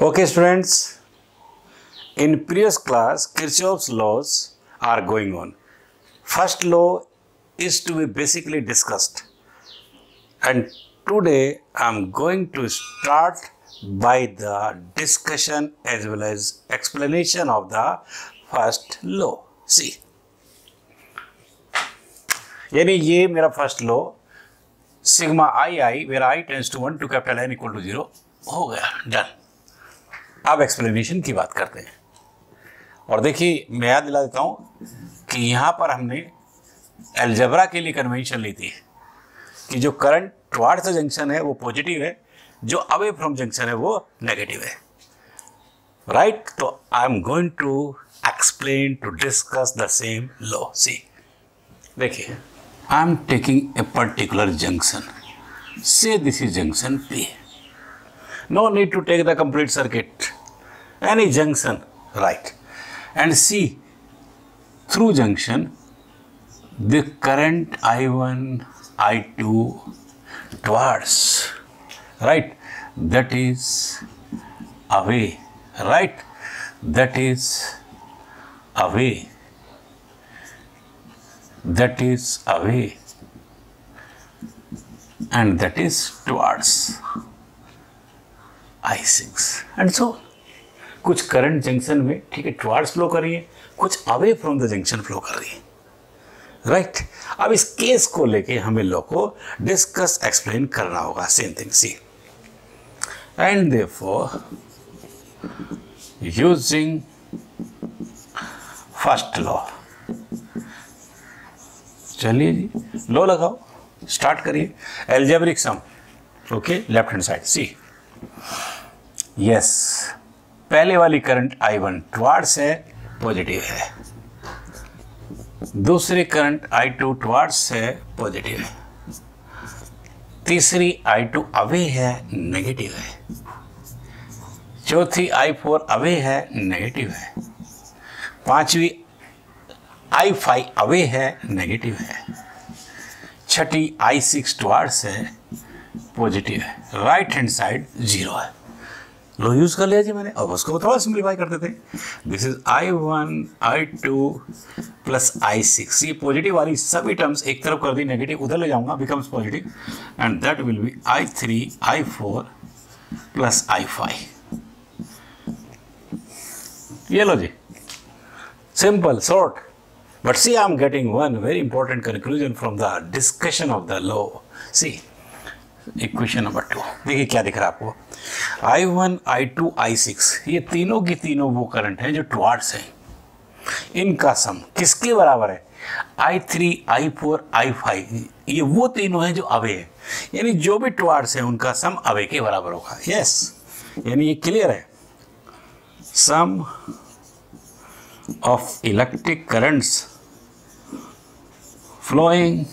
Okay, students, in previous class, Kirchhoff's laws are going on. First law is to be basically discussed, and today I am going to start by the discussion as well as explanation of the first law. See, यानी ये मेरा first law sigma i where i tends to 1 to capital N equal to 0 हो गया, done. अब explanation की बात करते हैं और देखिए मैं याद दिला देता हूं कि यहां पर हमने अलजेब्रा के लिए कन्वेंशन ली थी कि जो करंट टुवर्ड्स द जंक्शन है वो पॉजिटिव है, जो अवे फ्रॉम जंक्शन है वो नेगेटिव है, राइट। तो I am going to explain to discuss the same law. See देखिए, I am taking a particular junction, say this is junction P. No need to take the complete circuit, any junction, right? And see, through junction, the current I1, I2 towards, right? That is away, right? That is away. That is away. And that is towards I6 and so कुछ current junction में ठीक है towards flow कर रही है, कुछ away from the junction flow कर रही है, राइट। अब इस केस को लेके हमें लॉ को डिस्कस एक्सप्लेन करना होगा। Same thing see and therefore using first law, चलिए जी लॉ लगाओ, स्टार्ट करिए। Algebraic sum, okay, left hand side see, yes, पहले वाली करंट I1 टुवर्ड्स है, पॉजिटिव है, दूसरी करंट I2 टुवर्ड्स है, पॉजिटिव है, तीसरी I2 अवे है, नेगेटिव है, चौथी I4 अवे है, नेगेटिव है, पांचवी I5 अवे है, नेगेटिव है, छठी I6 टुवर्ड्स है, पॉजिटिव है, राइट हैंड साइड 0 है। लो यूज कर लिया जी मैंने, अब उसको थोड़ा सिंप्लीफाई कर देते हैं। This is I1 I2 plus I6, ये पॉजिटिव वाली सभी टर्म्स एक तरफ कर दी, नेगेटिव उधर ले जाऊंगा, becomes positive, and that will be I3 I4 plus I5। ये लो जी, simple short, but see I am getting one very important conclusion from the discussion of the law. See equation number 2, देखिए क्या दिख रहा है आपको, I1 I2 I6 ये तीनों की तीनों वो करंट हैं जो टुवर्ड्स हैं, इनका सम किसके बराबर है, I3 I4 I5, ये वो तीनों हैं जो अवे हैं, यानी जो भी टुवर्ड्स हैं उनका सम अवे के बराबर होगा। यस, यानी ये क्लियर है, sum of electric currents flowing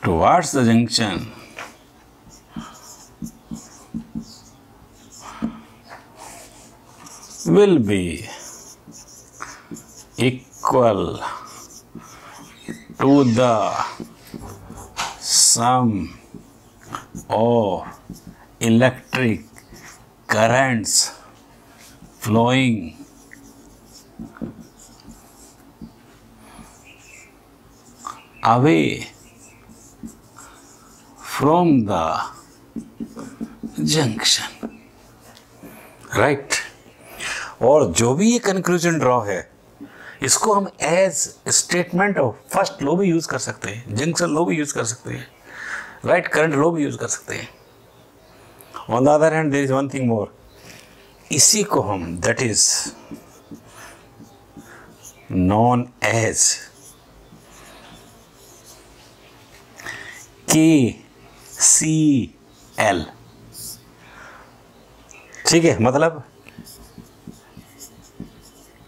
towards the junction will be equal to the sum of electric currents flowing away from the junction, right? और जो भी ये कंक्लूजन ड्रॉ है इसको हम as statement of first law भी use कर सकते हैं, जंक्शन लॉ भी यूज कर सकते हैं, राइट, करंट लॉ भी यूज कर सकते हैं। On the other hand there is one thing more, इसी को हम that is known as KCL, ठीक है, मतलब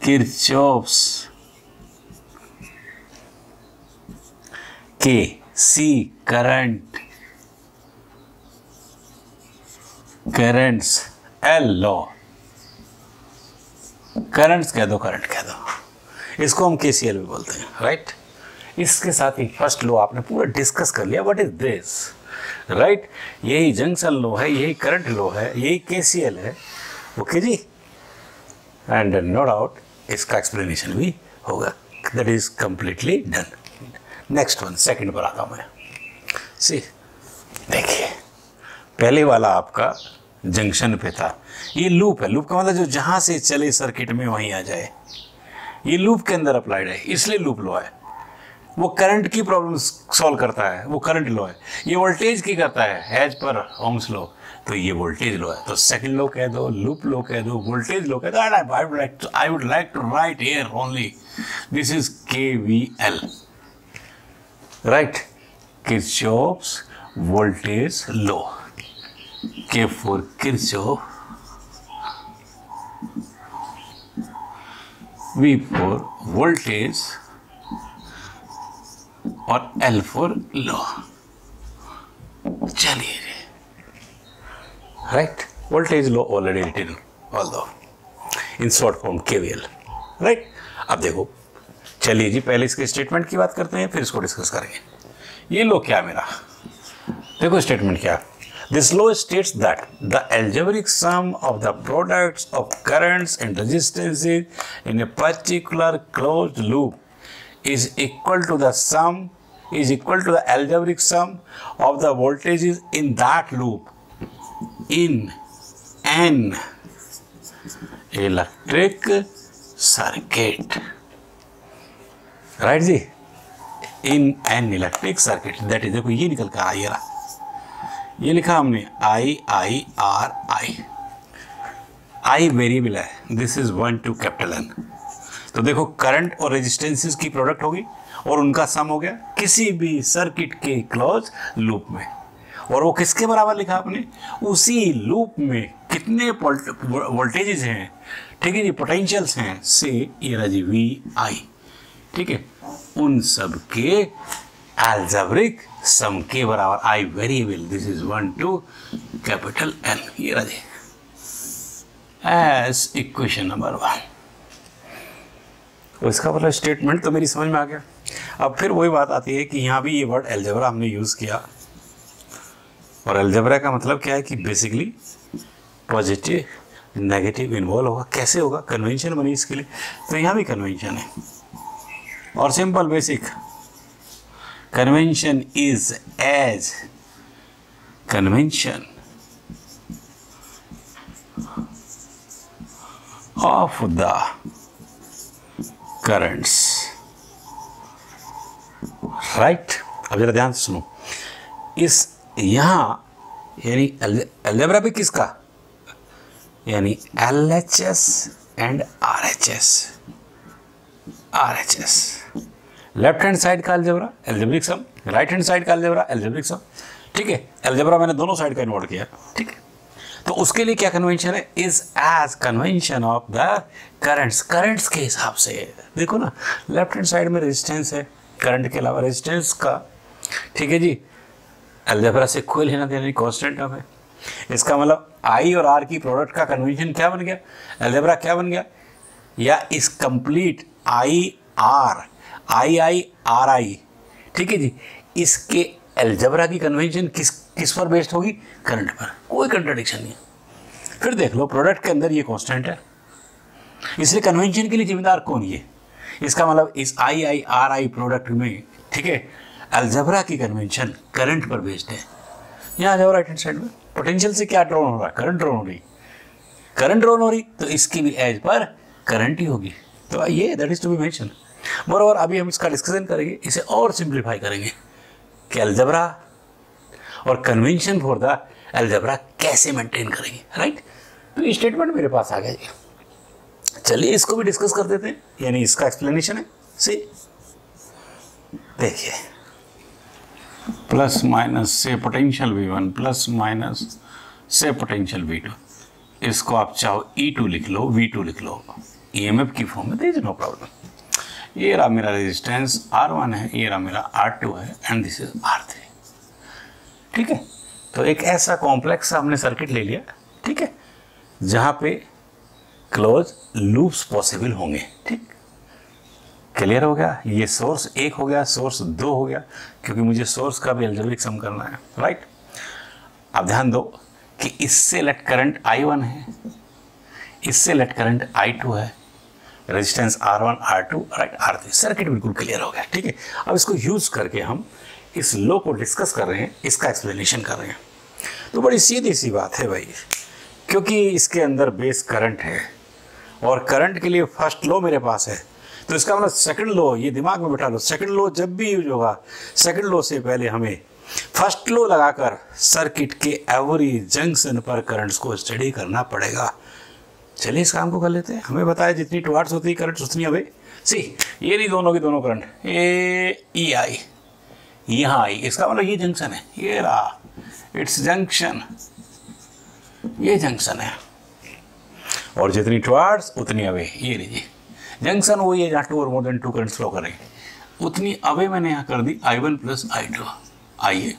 Kirchhoff's KC current, currents L law, currents कह दो, करंट कह दो, इसको हम KCL भी बोलते हैं, राइट। इसके साथ ही फर्स्ट लॉ आपने पूरा डिस्कस कर लिया, व्हाट इज दिस, राइट। यही जंक्शन लॉ है, यही करंट लॉ है, यही केसीएल है, okay ji. And no doubt इसका एक्सप्लेनेशन भी होगा, that is completely done. Next one, second पर आता हूं मैं। सी देखिए, पहले वाला आपका जंक्शन पे था, ये लूप है। लूप का मतलब जो जहां से चले सर्किट में वहीं आ जाए, ये लूप के अंदर अप्लाइड है, इसलिए लूप लॉ है। वो करंट की प्रॉब्लम सॉल्व करता है, वो करंट लॉ है। ये वोल्टेज की करता है एज पर ओम्स लॉ, तो ये वोल्टेज लॉ है। तो सेकंड लॉ कह दो, लूप लॉ कह दो, वोल्टेज लॉ कह दो। I would like to write here only this is KVL, right, Kirchhoff's voltage law. K for Kirchhoff, V for voltage और L for law। चलिए, right, voltage law already written although in short form KVL, right. अब देखो, चलिए जी, पहले इसके statement की बात करते हैं, फिर इसको डिस्कस करेंगे। ये लॉ क्या मेरा, देखो स्टेटमेंट क्या। This law states that the algebraic sum of the products of currents and resistances in a particular closed loop is equal to the algebraic sum of the voltages in that loop in an electric circuit, right ji, in an electric circuit, that is, देखो ये निकल कर आ रहा, ये लिखा हमने I variable है, this is 1 to capital N। तो देखो करंट और रेजिस्टेंसेस की प्रोडक्ट होगी और उनका सम हो गया किसी भी सर्किट के क्लोज लूप में। और वो किसके बराबर लिखा आपने, उसी लूप में कितने वोल्टेजेस हैं, ठीक है जी, पोटेंशियल्स हैं, से ये रहा जी VI, ठीक है, उन सब के अलजेब्रिक सम के बराबर I variable, this is 1 to capital N, ये रहा जी एज इक्वेशन नंबर 1। तो इसका मतलब स्टेटमेंट तो मेरी समझ में आ गया। अब फिर वही बात आती है कि यहाँ भी ये वर्ड अलजेब्रा हमने यूज़ किया, और अलजेब्रा का मतलब क्या है कि बेसिकली पॉजिटिव नेगेटिव इन्वॉल्व होगा। कैसे होगा, कन्वेंशन बनी इसके लिए, तो यहाँ भी कन्वेंशन है, और simple basic convention is as convention of the currents, right। अब जरा ध्यान से सुनो, इस यहाँ यानी अलजेब्रा भी किसका, यानी LHS and RHS, left hand side का algebra algebraic sum, right hand side का अलजेब्रा एल्जेब्रिक सम, ठीक है। अलजेब्रा मैंने दोनों साइड का इन्वॉल्व किया, ठीक है। तो उसके लिए क्या कन्वेंशन है, is as convention of the currents, currents के हिसाब से। देखो ना, लेफ्ट हैंड साइड में रेजिस्टेंस है, करंट के अलावा रेजिस्टेंस का, ठीक है जी, अलजेब्रा से कोई लेना देना नहीं, कांस्टेंट टर्म है। इसका मतलब I और R की प्रोडक्ट का कन्वेंशन क्या बन गया, अलजेब्रा क्या बन गया, या इस कंप्लीट I, ठीक है जी, इसके अलजेब्रा की कन्वेंशन किस पर बेस्ड होगी, करंट पर, कोई कंट्राडिक्शन नहीं। फिर देख लो, प्रोडक्ट के अंदर ये कांस्टेंट है, इसलिए कन्वेंशन के लिए जिम्मेदार कौन, ये। इसका मतलब इस I प्रोडक्ट में, ठीक है, अलजेब्रा की कन्वेंशन करंट पर बेस्ड है। यहाँ जाओ राइट हैंड साइड में, पोटेंशियल से क्या ड्रॉन हो रहा है, करंट ड्रॉन हो रही, तो इसकी भी एज पर करंट ही होगी। तो ये that is to be mention. Moreover अभी हम इसका डिस्कशन करेंगे, इसे और सिंप्लीफाई करेंगे कि अलजेब्रा और कन्वेंशन फॉर द अलजेब्रा कैसे मेंटेन करेंगे, राइट। तो ये स्टेटमेंट मेरे पास आ गया जी, चलिए इसको भी डिस्कस कर देते हैं, यानी इसका एक्सप्लेनेशन है। सी देखिए, प्लस माइनस से पोटेंशियल V1 प्लस माइनस से पोटेंशियल V2, इसको आप चाहो E2 लिख लो, V2 लिख लो, EMF की फॉर्म में, देयर इज नो प्रॉब्लम। ये रहा मेरा रेजिस्टेंस R1 है, ये रहा मेरा R2 है, एंड दिस इज R3, ठीक है। तो एक ऐसा कॉम्प्लेक्स हमने सर्किट ले लिया, ठीक है, जहाँ पे क्लोज लूप्स पॉसिबल होंगे, ठीक। क्लियर हो गया? ये सोर्स 1 हो गया, सोर्स 2 हो गया, क्योंकि मुझे सोर्स का भी अलजेब्रिक सम करना है, राइट। अब ध्यान दो कि इससे लेट करंट I1 है, इससे लेट करंट I2 है, resistance R1 R2 right R3, circuit बिल्कुल क्लियर हो गया, ठीक है। अब इसको यूज करके हम इस लॉ को डिस्कस कर रहे हैं, इसका एक्सप्लेनेशन कर रहे हैं। तो बड़ी सीधी सी बात है भाई, क्योंकि इसके अंदर बेस करंट है और करंट के लिए फर्स्ट लॉ मेरे पास है, तो इसका मतलब सेकंड लॉ, ये दिमाग में बिठा लो, सेकंड लॉ जब भी यूज होगा, सेकंड लॉ से पहले हमें फर्स्ट लॉ लगाकर सर्किट के एवरी जंक्शन पर करंट्स को स्टडी करना पड़ेगा। चलिए इस काम को कर लेते हैं। हमें बताया जितनी टुवार्ड्स होती है करंट उतनी अवे। सी ये नहीं दोनों की दोनों करंट, ये ई आई यहाँ आई, इसका मतलब ये जंक्शन है, ये रहा इट्स जंक्शन, ये जंक्शन है, और जितनी टुवार्ड्स उतनी अवे। ये लीजिए जंक्शन वही है जहाँ 2 और मोर देन 2 करंट फ्लो करें, उतनी अवे मैंने यहाँ कर दी I1 प्लस I2। आइए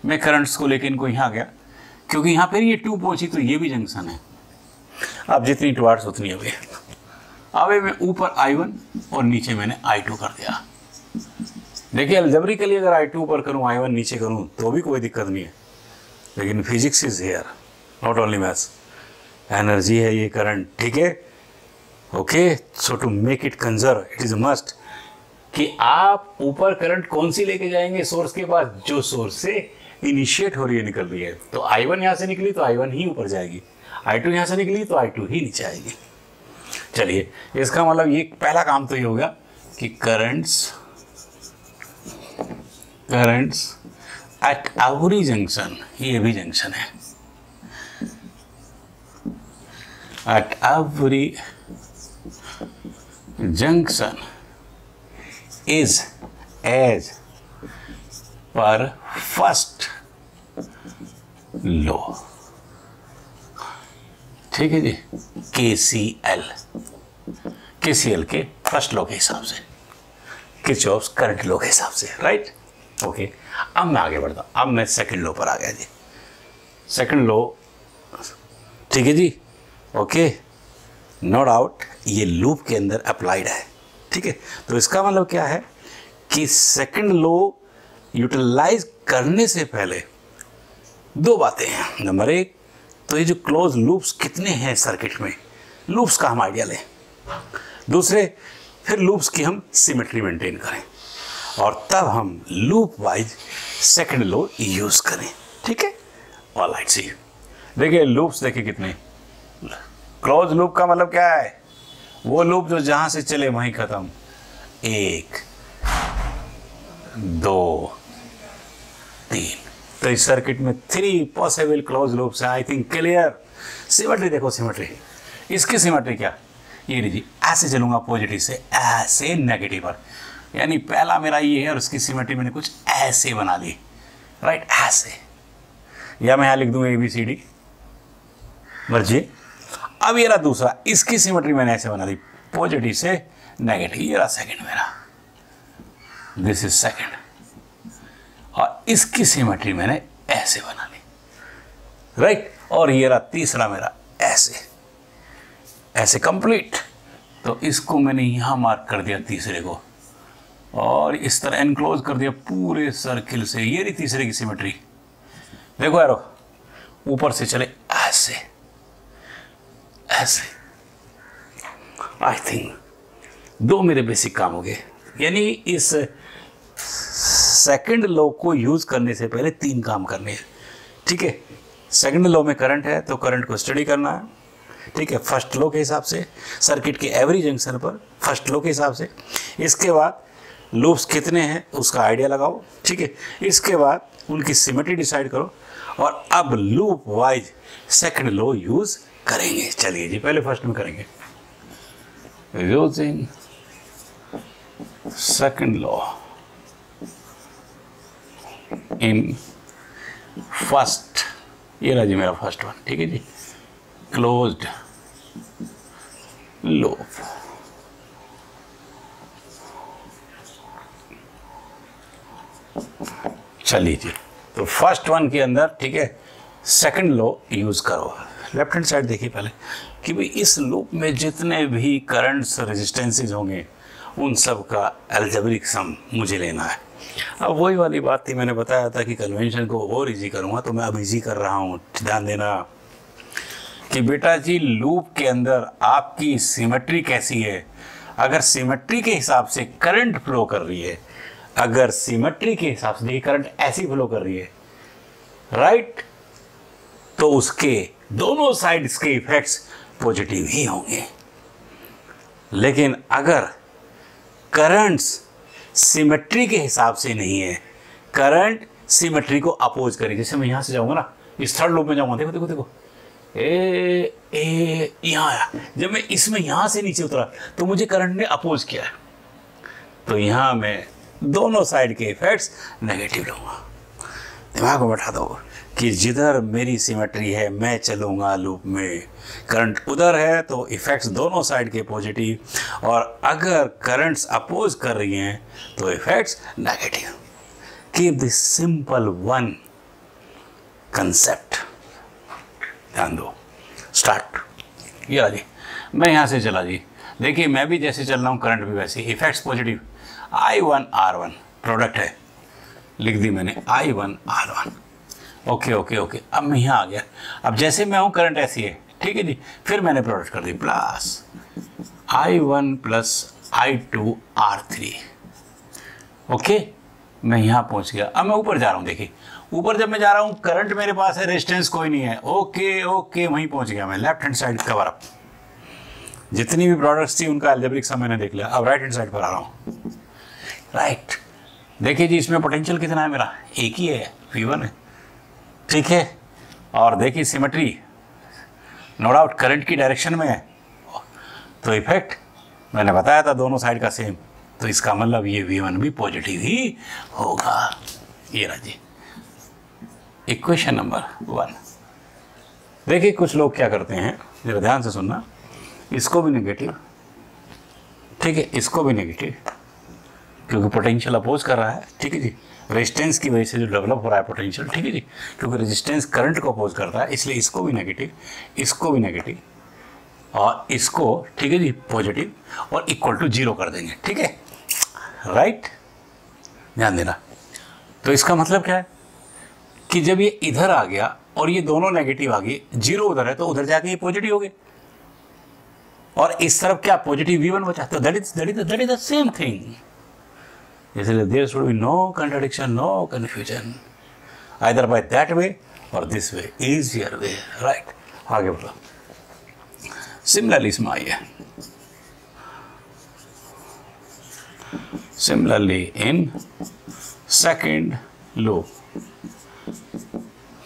मैं करंट्स को लेकर इनको यहाँ गया, क्योंकि यहाँ पर ये 2 पहुँची तो ये भी जंक्शन है। अब जितनी टुवार्ड्स उतनी अवे, अवे में ऊपर I1 और नीचे मैंने I2 कर दिया। देखिए अलजेब्रिकली अगर I2 ऊपर करूँ I1 नीचे करूँ तो भी कोई दिक्कत नहीं है, लेकिन physics is here, not only maths. Energy है ये करंट, ठीक है, okay. So to make it conserve it is must कि आप ऊपर करंट कौन सी लेके जाएंगे सोर्स के पास, जो सोर्स से इनिशिएट हो रही है, निकल रही है। तो I1 यहाँ से निकली तो I1 ही ऊपर जाएगी, I2 यहाँ से निकली तो I2 ही नीचे आएगी। चलिए इसका मतलब ये पहला काम तो ये हो गया कि करंट्स एट एवरी जंक्शन, ये भी जंक्शन है, at every junction is as पर फर्स्ट लॉ, ठीक है जी, KCL के फर्स्ट लॉ के हिसाब से, किरचॉफ्स करंट लॉ के हिसाब से, राइट, ओके। अब मैं आगे बढ़ता, अब मैं सेकंड लॉ पर आ गया जी। सेकंड लॉ, ठीक है जी, ओके, नो डाउट ये लूप के अंदर अप्लाइड है, ठीक है। तो इसका मतलब क्या है कि सेकंड लॉ यूटिलाइज करने से पहले 2 बातें हैं। नंबर 1, तो ये जो क्लोज लूप्स कितने हैं सर्किट में, लूप्स का हम आइडिया लें। दूसरे, फिर लूप्स की हम सिमेट्री मेंटेन करें, और तब हम loop wise second law use करें, ठीक है। ऑलराइट, सी देखिए लूप्स देखिए कितने, क्लोज लूप का मतलब क्या है, वो लूप जो जहां से चले वहीं खत्म। 1 2 3, तो इस सर्किट में 3 पॉसिबल क्लोज लूप्स हैं। आई थिंक क्लियर। सिमेट्री देखो, सिमेट्री, इसकी सिमेट्री क्या, ये लीजिए, ऐसे चलूंगा पॉजिटिव से ऐसे नेगेटिव पर, यानी पहला मेरा ये है और उसकी सिमेट्री मैंने कुछ ऐसे बना ली, राइट, ऐसे, या मैं यहाँ लिख दूंगा ABCD, मर्जी। अब ये रहा दूसरा, इसकी सिमेट्री मैंने ऐसे बना दी पॉजिटिव से नेगेटिव, ये रहा सेकंड मेरा, दिस इज सेकंड, और इसकी सिमेट्री मैंने ऐसे बना ली, राइट, और ये रहा तीसरा मेरा ऐसे ऐसे कंप्लीट। तो इसको मैंने यहां मार्क कर दिया तीसरे को, और इस तरह एनक्लोज कर दिया पूरे सर्किल से। ये रही तीसरे की सिमेट्री, देखो यारो, ऊपर से चले ऐसे ऐसे। आई थिंक 2 मेरे बेसिक काम हो गए, यानी इस सेकंड लॉ को यूज करने से पहले 3 काम करने हैं, ठीक है। सेकंड लॉ में करंट है तो करंट को स्टडी करना है, ठीक है, फर्स्ट लॉ के हिसाब से, सर्किट के एवरी जंक्शन पर फर्स्ट लॉ के हिसाब से। इसके बाद लूप्स कितने हैं उसका आइडिया लगाओ, ठीक है। इसके बाद उनकी सिमेट्री डिसाइड करो, और अब loop wise second law use करेंगे। चलिए जी, पहले फर्स्ट में करेंगे, using second law in first, ये रहा जी मेरा फर्स्ट वन, ठीक है जी, क्लोज्ड लूप। चलिए जी, तो फर्स्ट वन के अंदर, ठीक है, सेकंड लॉ यूज करो। लेफ्ट हैंड साइड देखिए पहले कि भाई इस लूप में जितने भी करंट्स रेजिस्टेंसेस होंगे उन सब का अलजेब्रिक सम मुझे लेना है। अब वही वाली बात थी, मैंने बताया था कि कन्वेंशन को और इजी करूँगा, तो मैं अब इजी कर रहा हूँ। ध्यान देना कि बेटा जी लूप के अंदर आपकी सिमेट्री कैसी है। अगर सिमेट्री के हिसाब से करंट फ्लो कर रही है, अगर सिमेट्री के हिसाब से करंट ऐसी फ्लो कर रही है, राइट, तो उसके दोनों साइड्स के इफेक्ट्स पॉजिटिव ही होंगे। लेकिन अगर करंट्स सिमेट्री के हिसाब से नहीं है, करंट सिमेट्री को अपोज करेगी। जैसे मैं यहां से जाऊंगा ना, इस थर्ड लूप में जाऊंगा, देखो देखो देखो, यहाँ आया, जब मैं इसमें यहां से नीचे उतरा तो मुझे करंट ने अपोज किया है, तो यहां मैं दोनों साइड के इफेक्ट्स नेगेटिव लूंगा। दिमाग में बैठा दो कि जिधर मेरी सिमेट्री है मैं चलूंगा लूप में, करंट उधर है तो इफेक्ट्स दोनों साइड के पॉजिटिव, और अगर करंट्स अपोज कर रही हैं तो effects negative. Keep this simple one concept, ध्यान दो। स्टार्ट। ये जी मैं यहाँ से चला जी, देखिए मैं भी जैसे चल रहा हूँ करंट भी वैसे, effects positive. I1 R1 product है, लिख दी मैंने I1 R1। Okay okay okay, अब मैं यहाँ आ गया। अब जैसे मैं हूँ करंट ऐसी है, ठीक है जी, फिर मैंने प्रोडक्ट कर दी plus I1 plus I2 R3। Okay, मैं यहाँ पहुँच गया। अब मैं ऊपर जा रहा हूँ, देखिए ऊपर जब मैं जा रहा हूँ करंट मेरे पास है, रेजिस्टेंस कोई नहीं है। ओके ओके, वहीं पहुँच गया मैं। Left hand side cover up, जितनी भी प्रोडक्ट्स थी उनका अलजेब्रिक सम मैंने देख लिया। अब राइट हैंड साइड पर आ रहा हूँ। राइट, देखिए जी इसमें पोटेंशियल कितना है मेरा, एक ही है, V1 है, ठीक है। और देखिए सिमेट्री, नो डाउट करंट की डायरेक्शन में है, तो इफेक्ट मैंने बताया था दोनों साइड का सेम, तो इसका मतलब ये V1 भी पॉजिटिव ही होगा। ये रहा जी इक्वेशन नंबर 1। देखिए कुछ लोग क्या करते हैं, जरा ध्यान से सुनना, इसको भी नेगेटिव, ठीक है, इसको भी नेगेटिव, क्योंकि पोटेंशियल अपोज कर रहा है, ठीक है जी, रेजिस्टेंस की वजह से जो डेवलप हो रहा है पोटेंशियल, ठीक है जी, क्योंकि रेजिस्टेंस करंट को अपोज करता है, इसलिए इसको भी नेगेटिव, इसको भी नेगेटिव, और इसको, ठीक है जी, पॉजिटिव, और इक्वल टू 0 कर देंगे, ठीक है, राइट। ध्यान देना, तो इसका मतलब क्या है कि जब ये इधर आ गया और ये दोनों नेगेटिव आ गए, 0 उधर है तो उधर जाके ये पॉजिटिव हो गए, और इस तरफ क्या पॉजिटिव V1 बचा, तो that is the same thing. इसलिए there should be no contradiction, no confusion, either by that way और this way, easier way, right. आगे बढ़ो। सिमिलरली इसमें आइए, सिमिलरली इन सेकेंड लूप,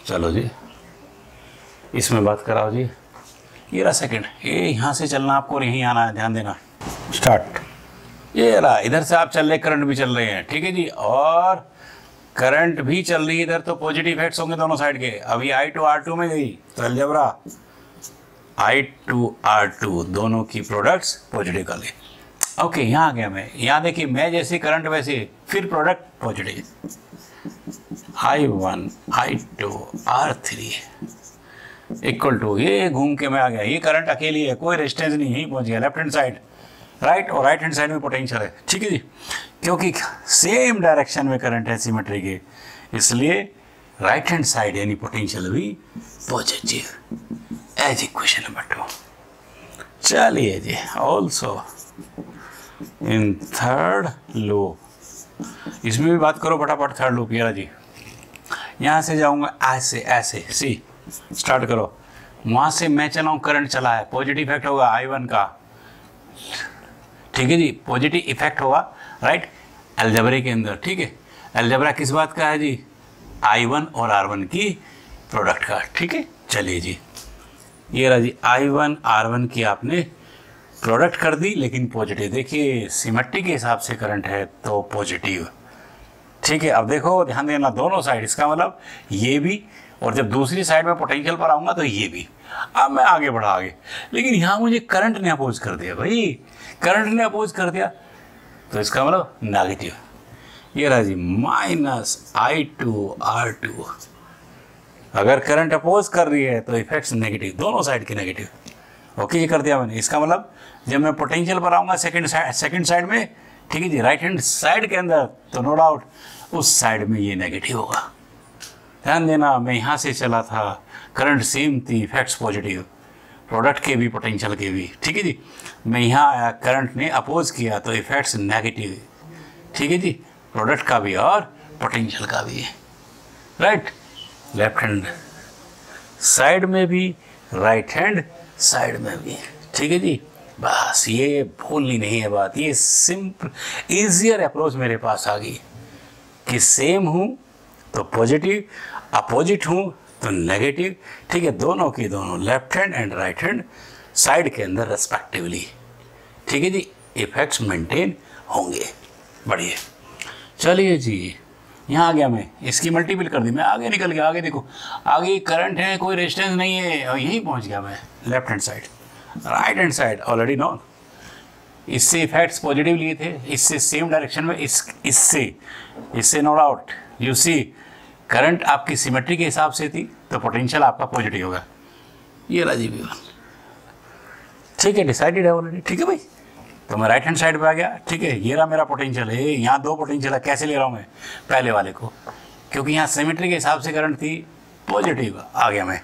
चलो जी इसमें बात कराओ जी। ये रहा सेकंड, ये यहाँ से चलना आपको और यहीं आना है, ध्यान देना। स्टार्ट। ये रहा, इधर से आप चल रहे, करंट भी चल रहे हैं, ठीक है जी, और करंट भी चल रही है इधर, तो पॉजिटिव इफेक्ट्स होंगे दोनों साइड के। अभी I2 R2 में गई तो अलजेब्रा I2 R2 दोनों की प्रोडक्ट्स पॉजिटिव कर ली। ओके, यहाँ आ गया मैं, यहाँ देखिए मैं जैसे करंट वैसे, फिर product positive, I1 I2 R3 equal to, ये घूम के मैं आ गया, ये करंट अकेली है, कोई रेजिस्टेंस नहीं, यहीं पहुंच गया, लेफ्ट हैंड साइड, राइट, और राइट हैंड साइड में पोटेंशियल है, ठीक है जी, क्योंकि सेम डायरेक्शन में करंट है सिमेट्री के, इसलिए राइट हैंड साइड यानी पोटेंशियल भी पॉजिटिव, एज इक्वेशन नंबर 2। चलिए जी, ऑल्सो इन थर्ड लूप, इसमें भी बात करो फटाफट। थर्ड लूप, ये जी, यहाँ से जाऊँगा ऐसे ऐसे, सी स्टार्ट करो, वहाँ से मैं चला हूँ, करंट चला है, पॉजिटिव इफेक्ट होगा I1 का, ठीक है जी, पॉजिटिव इफेक्ट होगा, राइट, अलजेब्रा के अंदर, ठीक है। अलजेब्रा किस बात का है जी, I1 और R1 की प्रोडक्ट का, ठीक है। चलिए जी, ये रहा जी I1 R1 की आपने प्रोडक्ट कर दी, लेकिन पॉजिटिव, देखिए सिमेट्री के हिसाब से करंट है तो पॉजिटिव, ठीक है। अब देखो ध्यान देना, दोनों साइड, इसका मतलब ये भी, और जब दूसरी साइड में पोटेंशियल पर आऊँगा तो ये भी। अब मैं आगे बढ़ा आगे, लेकिन यहाँ मुझे करंट ने अपोज कर दिया, भाई करंट ने अपोज कर दिया, तो इसका मतलब नेगेटिव। ये रहा जी माइनस I2 R2, अगर करंट अपोज कर रही है तो इफेक्ट्स नेगेटिव, दोनों साइड के नेगेटिव, ओके, ये कर दिया मैंने। इसका मतलब जब मैं पोटेंशियल पर आऊँगा सेकंड साइड में, ठीक है जी, राइट हैंड साइड के अंदर, तो नो डाउट उस साइड में ये नेगेटिव होगा। ध्यान देना, मैं यहाँ से चला था, करंट सेम थी, इफेक्ट्स पॉजिटिव, प्रोडक्ट के भी पोटेंशियल के भी, ठीक है जी। मैं यहाँ आया, करंट ने अपोज किया तो इफेक्ट्स नेगेटिव, ठीक है जी, प्रोडक्ट का भी और पोटेंशियल का भी, राइट। लेफ्ट हैंड साइड में भी, राइट हैंड साइड में भी, ठीक है जी। बस ये भूलनी नहीं है बात, ये सिंपल ईजियर अप्रोच मेरे पास आ गई कि सेम हूँ तो पॉजिटिव, अपोजिट हूँ तो नेगेटिव, ठीक है, दोनों की दोनों left hand and right hand side के अंदर रेस्पेक्टिवली, ठीक है जी, इफेक्ट्स मेंटेन होंगे। बढ़िया, चलिए जी, यहाँ आ गया मैं, इसकी मल्टीपल कर दी, मैं आगे निकल गया। आगे देखो, आगे करंट है, कोई रेजिस्टेंस नहीं है, और यहीं पहुँच गया मैं। Left hand side, right hand side already known, इससे इफेक्ट्स पॉजिटिव लिए थे, इससे सेम डायरेक्शन में, इससे no doubt you see current आपकी सिमेट्री के हिसाब से थी तो पोटेंशियल आपका पॉजिटिव होगा। ये रहा जी V1, ठीक है, डिसाइडेड है ऑलरेडी, ठीक है भाई। तो मैं राइट हैंड साइड पे आ गया, ठीक है, ये रहा मेरा पोटेंशियल है, यहाँ दो पोटेंशियल है, कैसे ले रहा हूँ मैं पहले वाले को, क्योंकि यहाँ सिमेट्री के हिसाब से करंट थी पॉजिटिव, आ गया मैं।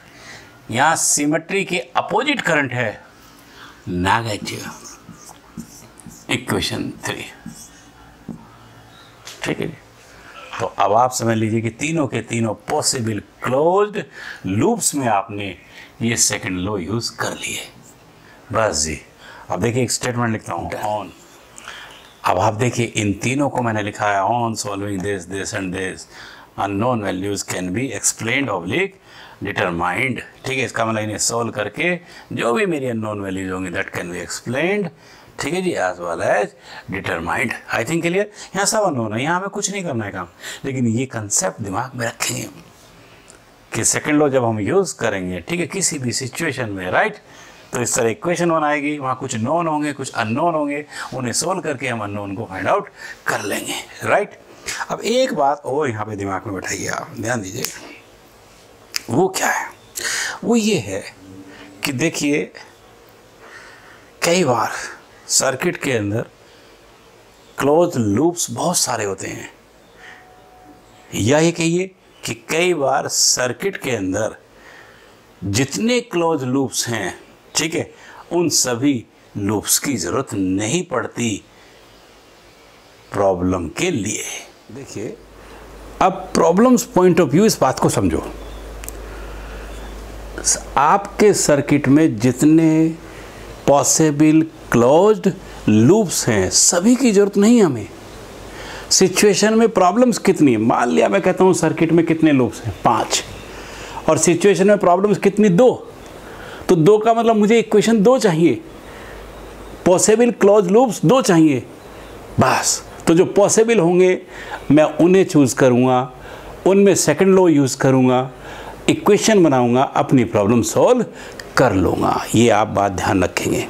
यहाँ सिमेट्री के अपोजिट करंट है नेगेटिव, इक्वेशन 3, ठीक है। तो अब आप समझ लीजिए कि तीनों के तीनों पॉसिबल क्लोज्ड लूप्स में आपने ये सेकंड लॉ यूज कर लिए। बस जी, अब देखिए एक स्टेटमेंट लिखता हूँ, ऑन। अब आप देखिए इन तीनों को मैंने लिखा है, on solving this and this unknown values can be explained oblique determined, ठीक है। इसका मतलब इन्हें सॉल्व करके जो भी मेरी अननोन वैल्यूज होंगी दैट कैन बी एक्सप्लेन्ड, ठीक है जी, as well as determined. I think clear, यहाँ सब अननोन है, यहाँ हमें कुछ नहीं करना है काम, लेकिन ये कंसेप्ट दिमाग में रखेंगे कि सेकंड लॉ जब हम यूज़ करेंगे, ठीक है, किसी भी सिचुएशन में, राइट, तो इस तरह इक्वेशन बनाएगी, वहाँ कुछ नोन होंगे, कुछ अननोन होंगे, उन्हें सोल्व करके हम अननोन को फाइंड आउट कर लेंगे, राइट। अब एक बात और यहाँ पे दिमाग में बैठाइए, आप ध्यान दीजिए, वो क्या है, वो ये है कि देखिए कई बार सर्किट के अंदर क्लोज लूप्स बहुत सारे होते हैं, या ये कहिए कि कई बार सर्किट के अंदर जितने क्लोज लूप्स हैं, ठीक है, उन सभी लूप्स की ज़रूरत नहीं पड़ती प्रॉब्लम के लिए। देखिए अब प्रॉब्लम्स पॉइंट ऑफ व्यू इस बात को समझो, आपके सर्किट में जितने पॉसिबल क्लोज्ड लूप्स हैं सभी की ज़रूरत नहीं है हमें। सिचुएशन में प्रॉब्लम्स कितनी, मान लिया मैं कहता हूँ सर्किट में कितने लूप्स हैं, 5, और सिचुएशन में प्रॉब्लम्स कितनी, 2, तो 2 का मतलब मुझे इक्वेशन 2 चाहिए, पॉसिबल क्लोज लूप्स 2 चाहिए बस। तो जो पॉसिबल होंगे मैं उन्हें चूज़ करूँगा, उनमें सेकंड लॉ यूज़ करूँगा, इक्वेशन बनाऊँगा, अपनी प्रॉब्लम सॉल्व कर लूँगा। ये आप बात ध्यान रखेंगे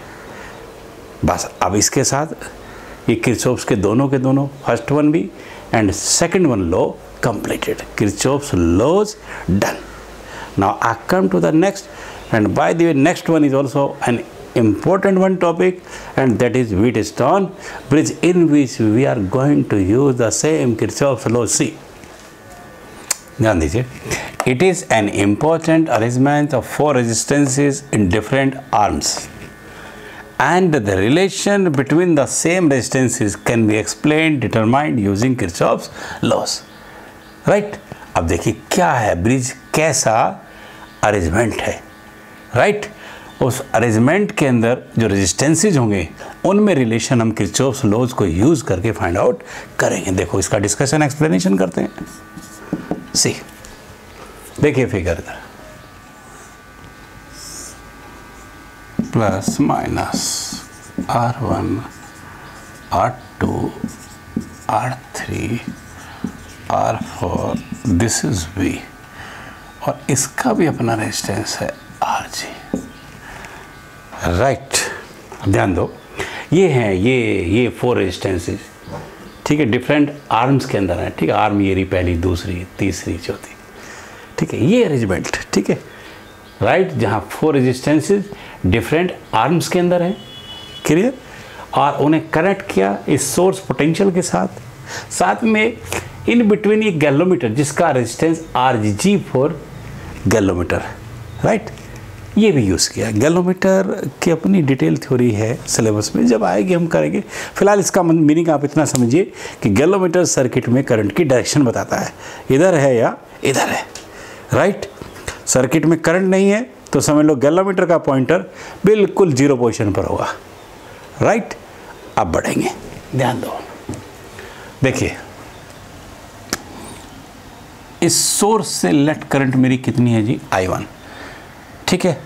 बस। अब इसके साथ ये किरचॉफ्स के दोनों फर्स्ट वन भी and second one law completed. Kirchhoff's laws done. Now I come to the next, and by the way next one is also an important one topic, and that is Wheatstone bridge, in which we are going to use the same Kirchhoff's law. See, ध्यान दीजिए, it is an important arrangement of 4 resistances in different arms, and the relation between the same resistances can be explained, determined using Kirchhoff's laws. Right, अब देखिए क्या है bridge, कैसा arrangement है, right. उस arrangement के अंदर जो रेजिस्टेंसेज होंगे उनमें रिलेशन हम किरचॉफ्स लॉज को यूज करके फाइंड आउट करेंगे। देखो इसका डिस्कशन एक्सप्लेनेशन करते हैं। सी देखिए फिगर इधर, plus minus R1 R2 R3 R4, this is V, और इसका भी अपना रेजिस्टेंस है RG, राइट। ध्यान दो, ये हैं ये 4 रेजिस्टेंसेज, ठीक है, डिफरेंट आर्म्स के अंदर है, ठीक है, आर्म ये रही, पहली, दूसरी, तीसरी, चौथी, ठीक है, ये अरेंजमेंट, ठीक है, राइट, जहाँ 4 रेजिस्टेंसेज डिफरेंट आर्म्स के अंदर हैं, क्लियर, और उन्हें कनेक्ट किया इस सोर्स पोटेंशियल के साथ, साथ में इन बिटवीन ये गैलोमीटर जिसका resistance RG for galvanometer, right, ये भी यूज़ किया। गैलोमीटर की अपनी डिटेल थ्योरी है सिलेबस में, जब आएगी हम करेंगे। फिलहाल इसका मीनिंग आप इतना समझिए कि गैलोमीटर सर्किट में करंट की डायरेक्शन बताता है, इधर है या इधर है, राइट। सर्किट में करंट नहीं है तो समझ लो गैलोमीटर का पॉइंटर बिल्कुल 0 पोजीशन पर होगा, राइट। अब बढ़ेंगे, ध्यान दो, देखिए इस सोर्स से लेट करंट मेरी कितनी है जी, I1, ठीक है।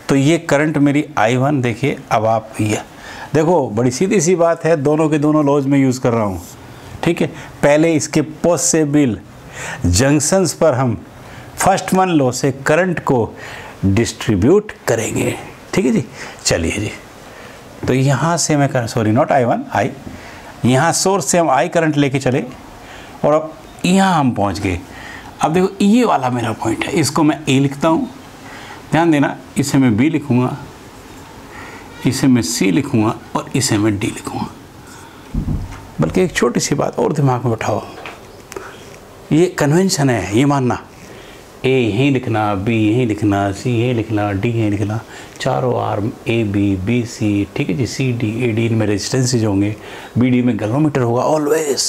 तो ये करंट मेरी I1, देखिए अब आप ये देखो, बड़ी सीधी सी बात है, दोनों के दोनों लॉज में यूज़ कर रहा हूँ, ठीक है। पहले इसके पॉसिबल जंक्शंस पर हम फर्स्ट वन लॉ से करंट को डिस्ट्रीब्यूट करेंगे, ठीक है जी। चलिए जी, तो यहाँ से मैं सॉरी नॉट I1, I, यहाँ सोर्स से हम I करंट लेके चले और अब यहाँ हम पहुँच गए। अब देखो ये वाला मेरा पॉइंट है, इसको मैं A लिखता हूँ, ध्यान देना, इसे मैं B लिखूँगा, इसे मैं C लिखूँगा और इसे मैं D लिखूँगा। बल्कि एक छोटी सी बात और दिमाग में बैठाओ, ये कन्वेंशन है, ये मानना A यहीं लिखना, B यहीं लिखना, C यहीं लिखना, D यहीं लिखना, चारों आर्म AB, BC, ठीक है जी, CD, AD इनमें रेजिस्टेंसेज होंगे, BD में गैलोमीटर होगा ऑलवेज,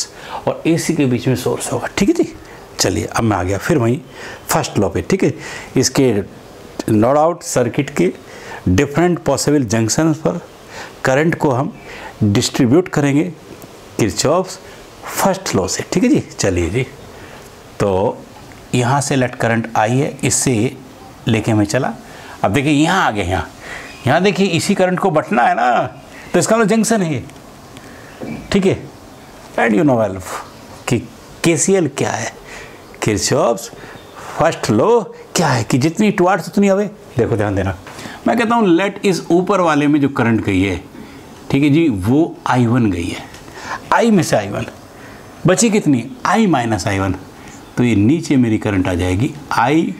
और AC के बीच में सोर्स होगा, ठीक है जी। चलिए अब मैं आ गया फिर वहीं फर्स्ट लॉ पे, ठीक है। इसके नो डाउट सर्किट के डिफरेंट पॉसिबल जंक्शंस पर करंट को हम डिस्ट्रीब्यूट करेंगे किरचॉफ्स फर्स्ट लॉ से, ठीक है जी। चलिए जी, तो यहाँ से लेट करंट I है, इससे लेके मैं चला। अब देखिए यहाँ आ गए, यहाँ देखिए इसी करंट को बटना है ना, तो इसका मतलब जंक्शन है ये, ठीक है। एंड यू नो वेल कि KCL क्या है, किरचॉफ्स फर्स्ट लॉ क्या है कि जितनी टुवार्ड्स उतनी अवे। देखो ध्यान देना, मैं कहता हूँ लेट इस ऊपर वाले में जो करंट गई है, ठीक है जी, वो I1 गई है, I में से I1 बची कितनी, I माइनस I1, तो ये नीचे मेरी करंट आ जाएगी I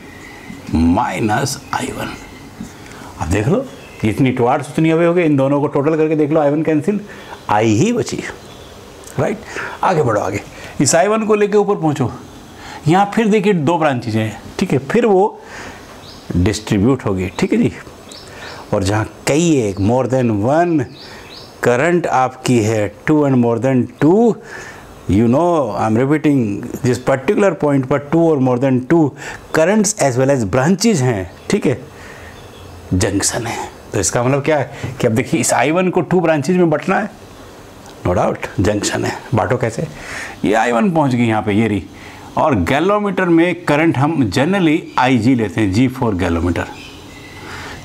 माइनस I1। अब देख लो जितनी टुवार्ड्स उतनी अवे हो गए, इन दोनों को टोटल करके देख लो, I1 कैंसिल, I ही बची, राइट। आगे बढ़ो, आगे इस I1 को लेके ऊपर पहुंचो, यहाँ फिर देखिए 2 ब्रांचेज हैं, ठीक है, फिर वो डिस्ट्रीब्यूट होगी, ठीक है जी। और जहाँ कई एक मोर देन 1 करंट आपकी है 2 and more than 2, you know I'm repeating this particular point पर 2 और more than 2 currents as well as branches हैं, ठीक है, जंक्शन है। तो इसका मतलब क्या है कि अब देखिए इस I1 को 2 ब्रांचेज में बंटना है, नो डाउट जंक्शन है। बांटो कैसे, ये I1 पहुंच गई यहाँ पे, ये रही, और गैलोमीटर में करंट हम जनरली IG लेते हैं, G फॉर गैलोमीटर।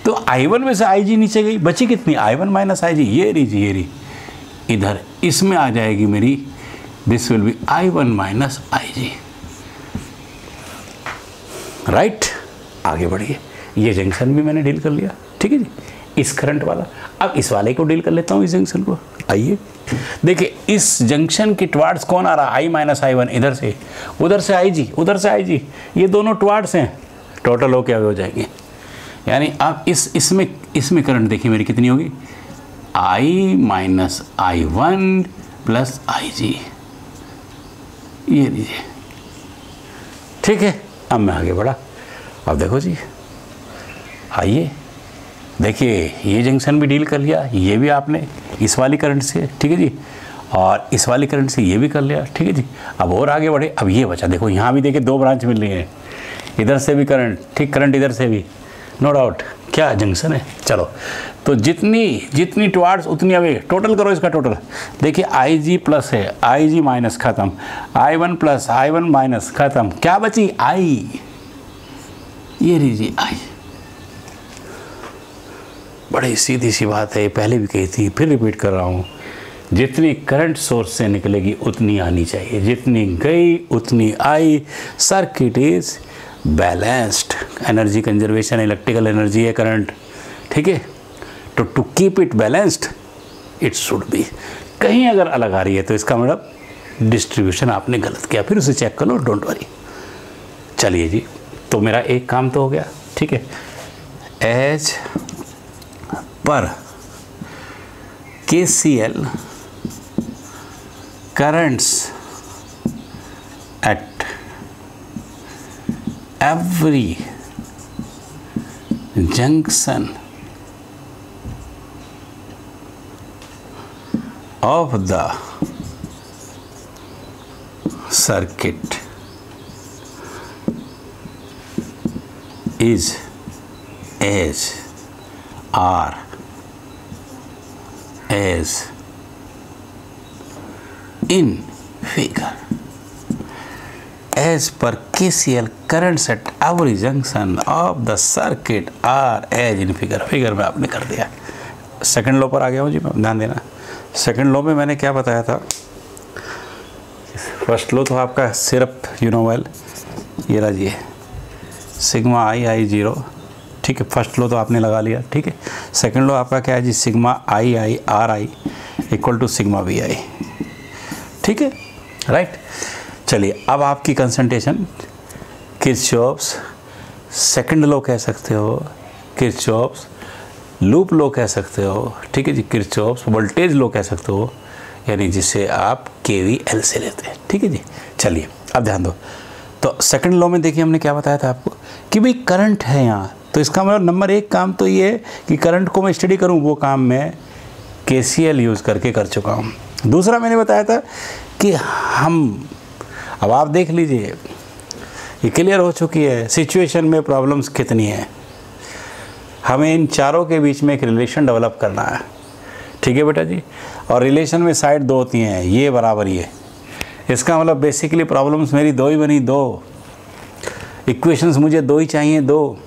तो I1 में से IG नीचे गई, बची कितनी, I1 माइनस IG, ये रही, इधर इसमें आ जाएगी मेरी, this will be I1 minus IG, right. आगे बढ़िए, ये जंक्शन भी मैंने डील कर लिया, ठीक है जी, इस करंट वाला। अब इस वाले को डील कर लेता हूँ, इस जंक्शन को। आइए देखिए इस जंक्शन की टुवार्ड्स कौन आ रहा, I माइनस I1, इधर से, उधर से IG, उधर से IG, ये दोनों टुवार्ड्स हैं, टोटल हो क्या हो जाएंगे। यानी आप इसमें करंट देखिए मेरी कितनी होगी, I minus I1 plus IG, ये लीजिए, ठीक है। अब मैं आगे बढ़ा, अब देखो जी, आइए देखिए ये जंक्शन भी डील कर लिया, ये भी आपने इस वाली करंट से, ठीक है जी, और इस वाली करंट से ये भी कर लिया, ठीक है जी। अब और आगे बढ़े, अब ये बचा, देखो यहाँ भी देखिए 2 ब्रांच मिल रही हैं, इधर से भी करंट, ठीक, करंट इधर से भी, नो डाउट क्या जंक्शन है। चलो तो जितनी टुवार्ड्स उतनी अवे, टोटल करो इसका टोटल, देखिए IG प्लस है, IG माइनस खत्म, I1 प्लस I1 माइनस खत्म, क्या बची I, ये लीजिए I। बड़ी सीधी सी बात है, पहले भी कही थी, फिर रिपीट कर रहा हूँ, जितनी करंट सोर्स से निकलेगी उतनी आनी चाहिए, जितनी गई उतनी आई। Circuit is balanced, energy conservation, electrical energy है करंट, ठीक है। तो to keep it balanced it should be, कहीं अगर अलग आ रही है तो इसका मतलब डिस्ट्रीब्यूशन आपने गलत किया, फिर उसे चेक कर लो, डोंट वरी। चलिए जी, तो मेरा एक काम तो हो गया, ठीक है। As per KCL currents at every junction of the circuit is as are as in figure. As per KCL, currents at every junction of the circuit are as in figure. Figure में आपने कर दिया. Second law पर आ गया हूँ जी मैं, ध्यान देना. सेकंड लॉ में मैंने क्या बताया था? फर्स्ट लॉ तो आपका सिर्फ यू नो वेल ये रहा जी, सिग्मा आई 0. ठीक है, फर्स्ट लॉ तो आपने लगा लिया. ठीक है, सेकंड लॉ आपका क्या है जी? Sigma I R I equal to sigma V I. ठीक है, राइट. चलिए, अब आपकी कंसंट्रेशन किरचॉफ्स सेकंड लॉ कह सकते हो, किरचॉफ्स लूप लॉ कह सकते हो. ठीक है जी, किरचॉफ्स वोल्टेज लॉ कह सकते हो, यानी जिसे आप KVL से लेते हैं. ठीक है जी. चलिए अब ध्यान दो. तो सेकंड लॉ में देखिए हमने क्या बताया था आपको कि भाई करंट है यहाँ, तो इसका मतलब नंबर एक काम तो ये है कि करंट को मैं स्टडी करूँ, वो काम मैं KCL यूज़ करके कर चुका हूँ. दूसरा मैंने बताया था कि हम, अब आप देख लीजिए ये क्लियर हो चुकी है सिचुएशन में प्रॉब्लम्स कितनी है. हमें इन चारों के बीच में एक रिलेशन डेवलप करना है. ठीक है बेटा जी. और रिलेशन में साइड दो होती हैं, ये बराबर ये. इसका मतलब बेसिकली प्रॉब्लम्स मेरी दो ही बनी, दो इक्वेशंस मुझे दो ही चाहिए, दो,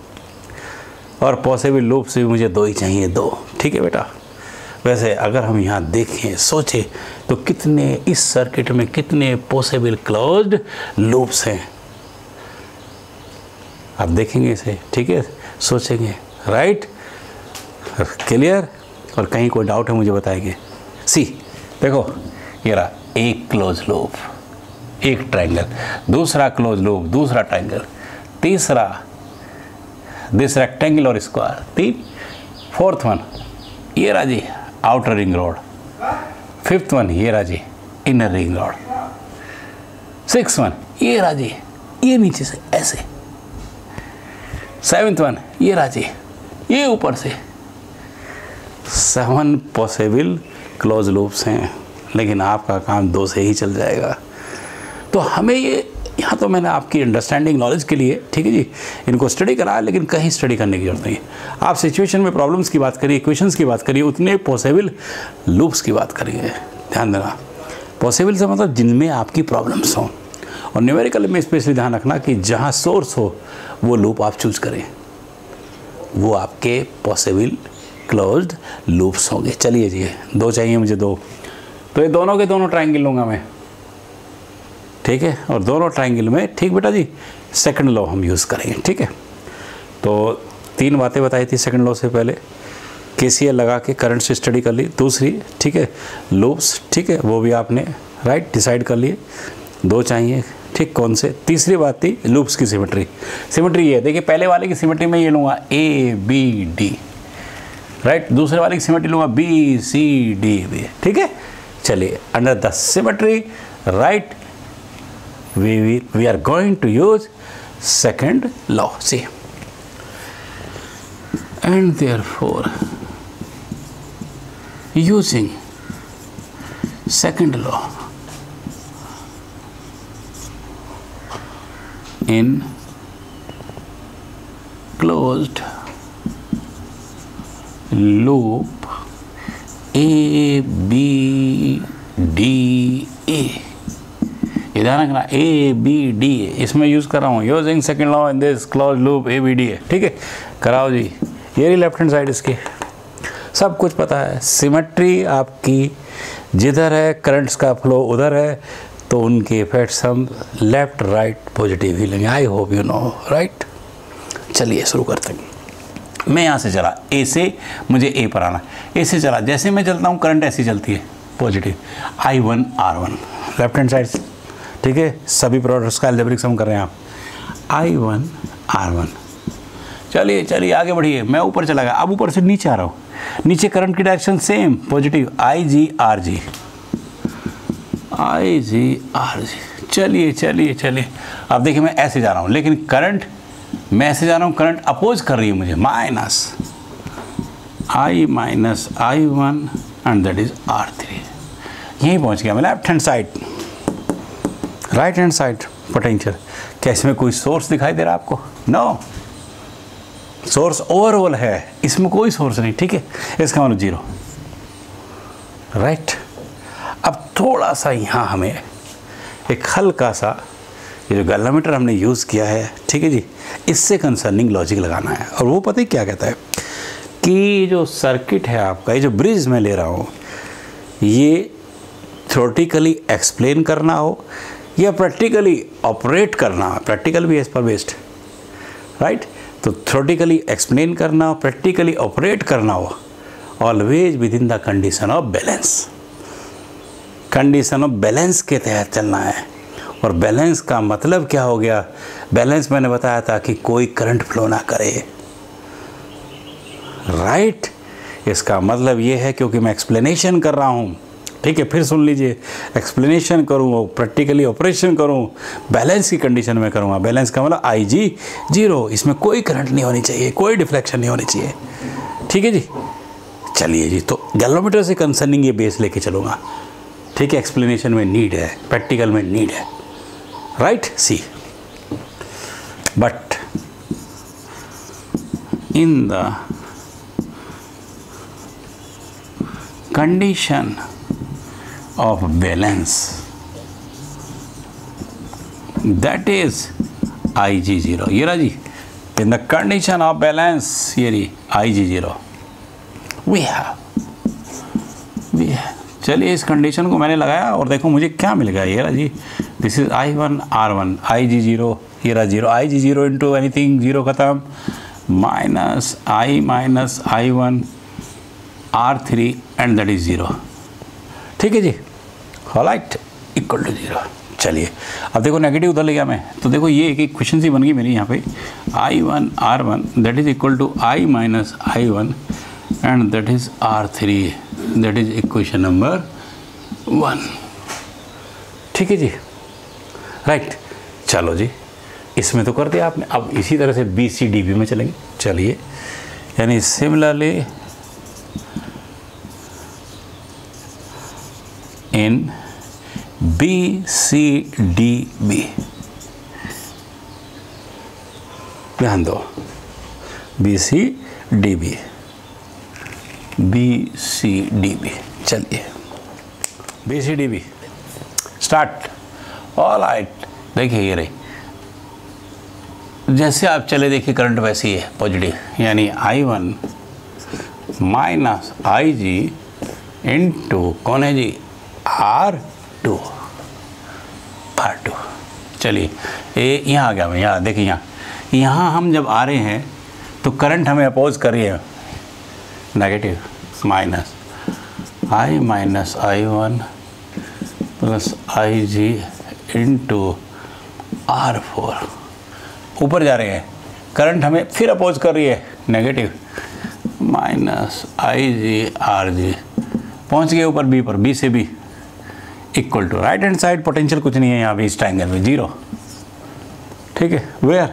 और पॉसिबल लूप्स भी मुझे दो ही चाहिए, दो. ठीक है बेटा. वैसे अगर हम यहाँ देखें, सोचें, तो कितने इस सर्किट में कितने पॉसिबल क्लोज्ड लूप्स हैं आप देखेंगे इसे. ठीक है, सोचेंगे. Right, clear. और कहीं कोई डाउट है मुझे बताएंगे. सी देखो, ये रहा एक क्लोज लूप, एक ट्रायंगल, दूसरा क्लोज लूप, दूसरा ट्रायंगल, तीसरा दिस रेक्टेंगल और स्क्वायर, तीन. फोर्थ वन ये रहा जी outer ring road. Fifth one ये रहा जी inner ring road. Six one ये रहा जी ये नीचे से ऐसे. सेवेंथ वन ये रहा जी ये ऊपर से. 7 पॉसिबल क्लोज लूप्स हैं, लेकिन आपका काम 2 से ही चल जाएगा. तो हमें ये, यहाँ तो मैंने आपकी अंडरस्टैंडिंग नॉलेज के लिए, ठीक है जी, इनको स्टडी करा, लेकिन कहीं स्टडी करने की जरूरत नहीं. आप सिचुएशन में प्रॉब्लम्स की बात करिए, इक्वेशंस की बात करिए, उतने पॉसिबल लूप्स की बात करिए. ध्यान देना, पॉसिबल से मतलब जिनमें आपकी प्रॉब्लम्स हों. और न्यूमेरिकल में स्पेशली ध्यान रखना कि जहाँ सोर्स हो वो लूप आप चूज करें, वो आपके पॉसिबल क्लोज्ड लूप्स होंगे. चलिए जी, दो चाहिए मुझे, दो. तो ये दोनों के दोनों ट्रायंगल लूँगा मैं. ठीक है, और दोनों ट्रायंगल में, ठीक बेटा जी, सेकंड लॉ हम यूज़ करेंगे. ठीक है, तो 3 बातें बताई थी सेकंड लॉ से पहले. KCL लगा के करंट से स्टडी कर ली. दूसरी, ठीक है, लूप्स, ठीक है, वो भी आपने राइट डिसाइड कर लिए, 2 चाहिए. ठीक, कौन से? तीसरी बात थी लूप्स की सिमेट्री. सिमेट्री ये देखिए, पहले वाले की सिमेट्री में ये लूँगा ABD, राइट. दूसरे वाले की सिमेट्री लूँगा BCD. ठीक है. चलिए, under the symmetry, right, we are going to use second law. See, and therefore using second law in closed loop A B D A, ध्यान रखना ABD, इसमें यूज़ कर रहा हूँ using second law in this close loop ABD. ठीक है, कराओ जी. ये रही लेफ्ट हैंड साइड, इसकी सब कुछ पता है. सिमेट्री आपकी जिधर है, करंट्स का फ्लो उधर है, तो उनके इफेक्ट्स हम लेफ्ट राइट पॉजिटिव ही लेंगे. I hope you know, right. चलिए शुरू करते हैं. मैं यहाँ से चला A से, मुझे A पर आना. A से चला, जैसे मैं चलता हूँ करंट ऐसी चलती है positive. I1 R1 left hand side से. ठीक है, सभी प्रोडक्ट्स का अलजेब्रिक सम कर रहे हैं आप. I1 R1, चलिए चलिए आगे बढ़िए, मैं ऊपर चला गया, अब ऊपर से नीचे आ रहा हूँ। नीचे करंट की डायरेक्शन सेम पॉजिटिव, आई जी आर जी, आई जी आर जी। चलिए चलिए चलिए, अब देखिए मैं ऐसे जा रहा हूँ, लेकिन करंट मैं ऐसे जा रहा हूँ, करंट अपोज कर रही है मुझे, minus I one and that is R3। यहीं पहुँच गया मैं left hand side, right hand side potential. क्या इसमें कोई सोर्स दिखाई दे रहा है आपको? नो, सोर्स ओवरऑल है, इसमें कोई सोर्स नहीं, ठीक है, इसका मतलब 0, राइट। अब थोड़ा सा यहाँ हमें एक हल्का सा ये जो गैल्वामीटर हमने यूज़ किया है, ठीक है जी, इससे कंसर्निंग लॉजिक लगाना है। और वो पता ही क्या कहता है कि जो सर्किट है आपका, ये जो ब्रिज मैं ले रहा हूँ, ये थ्योरेटिकली एक्सप्लेन करना हो या प्रैक्टिकली ऑपरेट करना, प्रैक्टिकल भी है इस पर बेस्ड, राइट। तो थ्योरेटिकली एक्सप्लेन करना हो, प्रैक्टिकली ऑपरेट करना हो, always with in the condition of balance, condition of balance के तहत चलना है। और बैलेंस का मतलब क्या हो गया? बैलेंस मैंने बताया था कि कोई करंट फ्लो ना करे, राइट। इसका मतलब ये है, क्योंकि मैं एक्सप्लेनेशन कर रहा हूँ, ठीक है, फिर सुन लीजिए, एक्सप्लेनेशन करूँ, प्रैक्टिकली ऑपरेशन करूँ, बैलेंस की कंडीशन में करूँगा। बैलेंस का मतलब IG 0, इसमें कोई करंट नहीं होनी चाहिए, कोई डिफ्लेक्शन नहीं होनी चाहिए, ठीक है जी। चलिए जी, तो गैल्वामीटर से कंसर्निंग ये बेस लेके चलूँगा, ठीक है। एक्सप्लेनेशन में नीड है, प्रैक्टिकल में नीड है, right. See but in the condition of balance, that is IG0, ये रहा जी, in the condition of balance, ये रही IG0 we have। चलिए इस कंडीशन को मैंने लगाया और देखो मुझे क्या मिल गया, ये रहा जी, this is I1 R1, IG0 ये रहा 0, IG0 इंटू एनीथिंग 0 खत्म, minus I1 R3 and that is 0, ठीक है जी, ऑलराइट, इक्वल टू 0। चलिए अब देखो नेगेटिव उधर ले गया मैं, तो देखो ये एक इक्वेशन सी बन गई मेरी यहाँ पे, I1 R1 that is equal to I minus I1 and that is R3, that is equation number 1, ठीक है जी, राइट। चलो जी, इसमें तो कर दिया आपने, अब इसी तरह से BCDB में चलेंगे। चलिए, यानी सिमिलरली इन BCDB, ध्यान दो, BCDB, चलिए BCDB स्टार्ट, ऑलराइट। देखिए ये रही, जैसे आप चले देखिए करंट वैसी है पॉजिटिव, यानी I1 माइनस IG इंटू कौन है जी, R2। चलिए ये यहाँ आ गया मैं, यहाँ देखिए, यहाँ हम जब आ रहे हैं तो करंट हमें अपोज कर रही है negative, minus I minus I1 plus IG into R4। ऊपर जा रहे हैं, करंट हमें फिर अपोज कर रही है नेगेटिव, माइनस IG RG, पहुँच गए ऊपर B पर, B से B equal to right hand side potential कुछ नहीं है यहाँ पे इस ट्रायंगल में, 0, ठीक है। वेयर,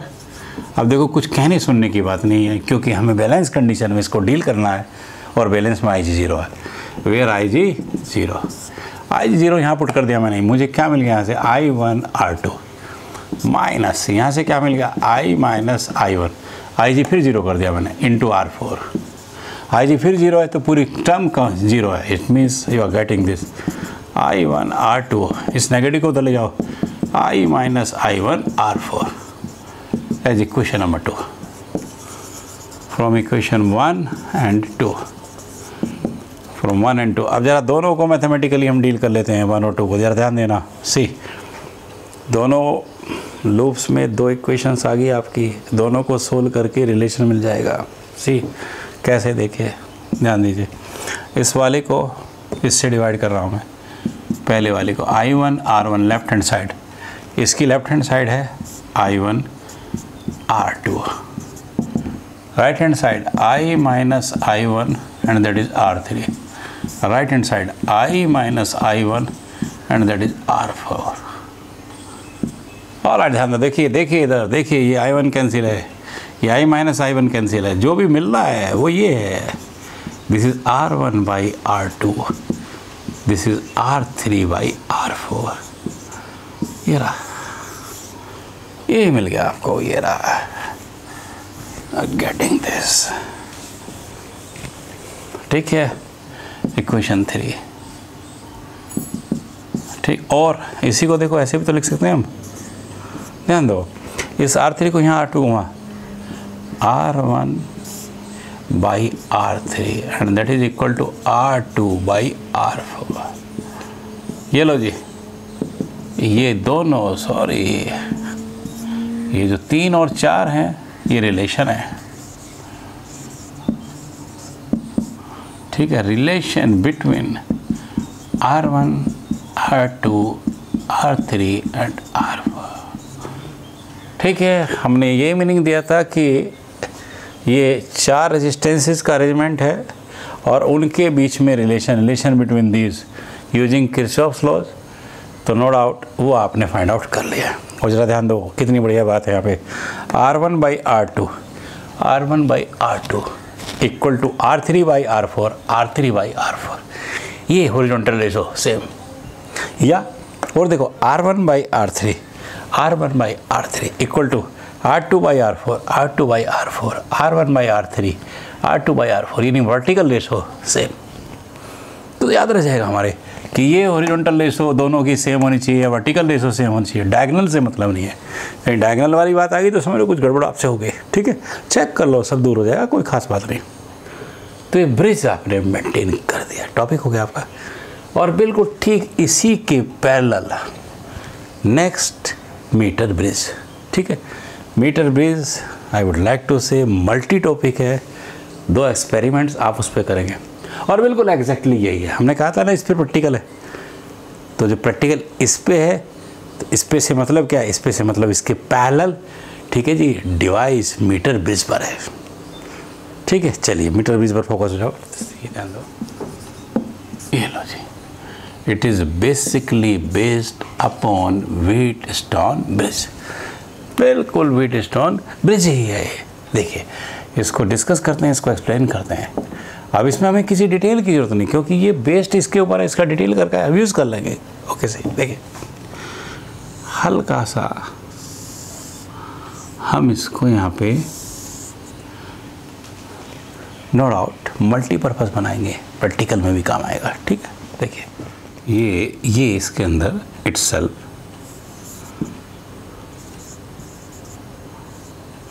अब देखो कुछ कहने सुनने की बात नहीं है, क्योंकि हमें बैलेंस कंडीशन में इसको डील करना है और बैलेंस में IG0 है। वेयर IG0 यहाँ पुट कर दिया मैंने, मुझे क्या मिल गया यहाँ से, I1 R2 माइनस यहाँ से क्या मिल गया, I माइनस I1, IG फिर 0 कर दिया मैंने इंटू R4, IG फिर 0 है तो पूरी टर्म का 0 है, it means you are getting this I1 R2, इस नेगेटिव को उधर ले जाओ, I minus I1 R4 as equation number 2 from equation 1 and 2, from 1 and 2। अब ज़रा दोनों को मैथमेटिकली हम डील कर लेते हैं, 1 और 2 को, ज़रा ध्यान देना। सी, दोनों लूप्स में 2 इक्वेशंस आ गई आपकी, दोनों को सोल्व करके रिलेशन मिल जाएगा। सी कैसे, देखिए ध्यान दीजिए, इस वाले को इससे डिवाइड कर रहा हूँ मैं, पहले वाले को I1 R1 left hand side, इसकी लेफ्ट हैंड साइड है I1 R2, right hand side I minus I1 and that is R3, right hand side I minus I1 and that is R4। और ध्यान दो, देखिए देखिए इधर देखिए, ये I1 कैंसिल है, ये I माइनस I1 कैंसिल है, जो भी मिल रहा है वो ये है, this is R1 by R2, this is R3 by R4। ये रहा, ये मिल गया आपको, ये रहा, गेटिंग दिस, ठीक है, इक्वेशन 3, ठीक। और इसी को देखो ऐसे भी तो लिख सकते हैं हम, ध्यान दो, इस R3 को यहाँ R2 घुमा, R1 by R3 and that is equal to R2 by R4। ये लो जी, ये दोनों, सॉरी, ये जो 3 और 4 हैं ये रिलेशन है, ठीक है, relation between R1, R2, R3 and R4, ठीक है। हमने ये मीनिंग दिया था कि ये 4 रेजिस्टेंसेस का अरेंजमेंट है और उनके बीच में relation between these using Kirchhoff's laws, तो नो डाउट वो आपने फाइंड आउट कर लिया। और जरा ध्यान दो, कितनी बढ़िया बात है यहाँ पे, R1 by R2, R1 by R2 equal to R3 by R4, R3 by R4, ये हॉरिजॉन्टल रेशो सेम। या और देखो R1 by R3, R1 by R3 equal to R2 by R4, R2 by R4, R1 by R3, R2 by R4, यानी vertical ratio same. तो याद रह जाएगा हमारे कि ये हॉरिजॉन्टल रेशो दोनों की सेम होनी चाहिए या वर्टिकल रेशो सेम होनी चाहिए, डायगोनल से मतलब नहीं है। कहीं डायगोनल वाली बात आ गई तो समझ लो कुछ गड़बड़ आपसे हो गई, ठीक है, चेक कर लो, सब दूर हो जाएगा, कोई खास बात नहीं। तो ये ब्रिज आपने मेंटेन कर दिया, टॉपिक हो गया आपका। और बिल्कुल ठीक इसी के पैरेलल नेक्स्ट मीटर ब्रिज, ठीक है। Metre bridge I would like to say multi topic है, 2 एक्सपेरिमेंट्स आप उस पर करेंगे और बिल्कुल एग्जैक्टली यही है। हमने कहा था ना इस पर प्रैक्टिकल है, तो जो प्रैक्टिकल इस पे है, तो इस पे से मतलब क्या है, इस पे से मतलब इसके पैरेलल, ठीक है जी, डिवाइस मीटर ब्रिज पर है, ठीक है। चलिए मीटर ब्रिज पर फोकस हो जाओ, ये ध्यान दो, ये लो जी, it is basically based upon Wheatstone bridge, बिल्कुल व्हीटस्टोन ब्रिज ही है। देखिए इसको डिस्कस करते हैं, इसको एक्सप्लेन करते हैं। अब इसमें हमें किसी डिटेल की जरूरत नहीं, क्योंकि ये बेस्ड इसके ऊपर है, इसका डिटेल करके अब यूज़ कर लेंगे। ओके सही, देखिए हल्का सा हम इसको यहाँ पे नो डाउट मल्टीपर्पज़ बनाएंगे, प्रैक्टिकल में भी काम आएगा, ठीक है। देखिए ये इसके अंदर इटसेल्फ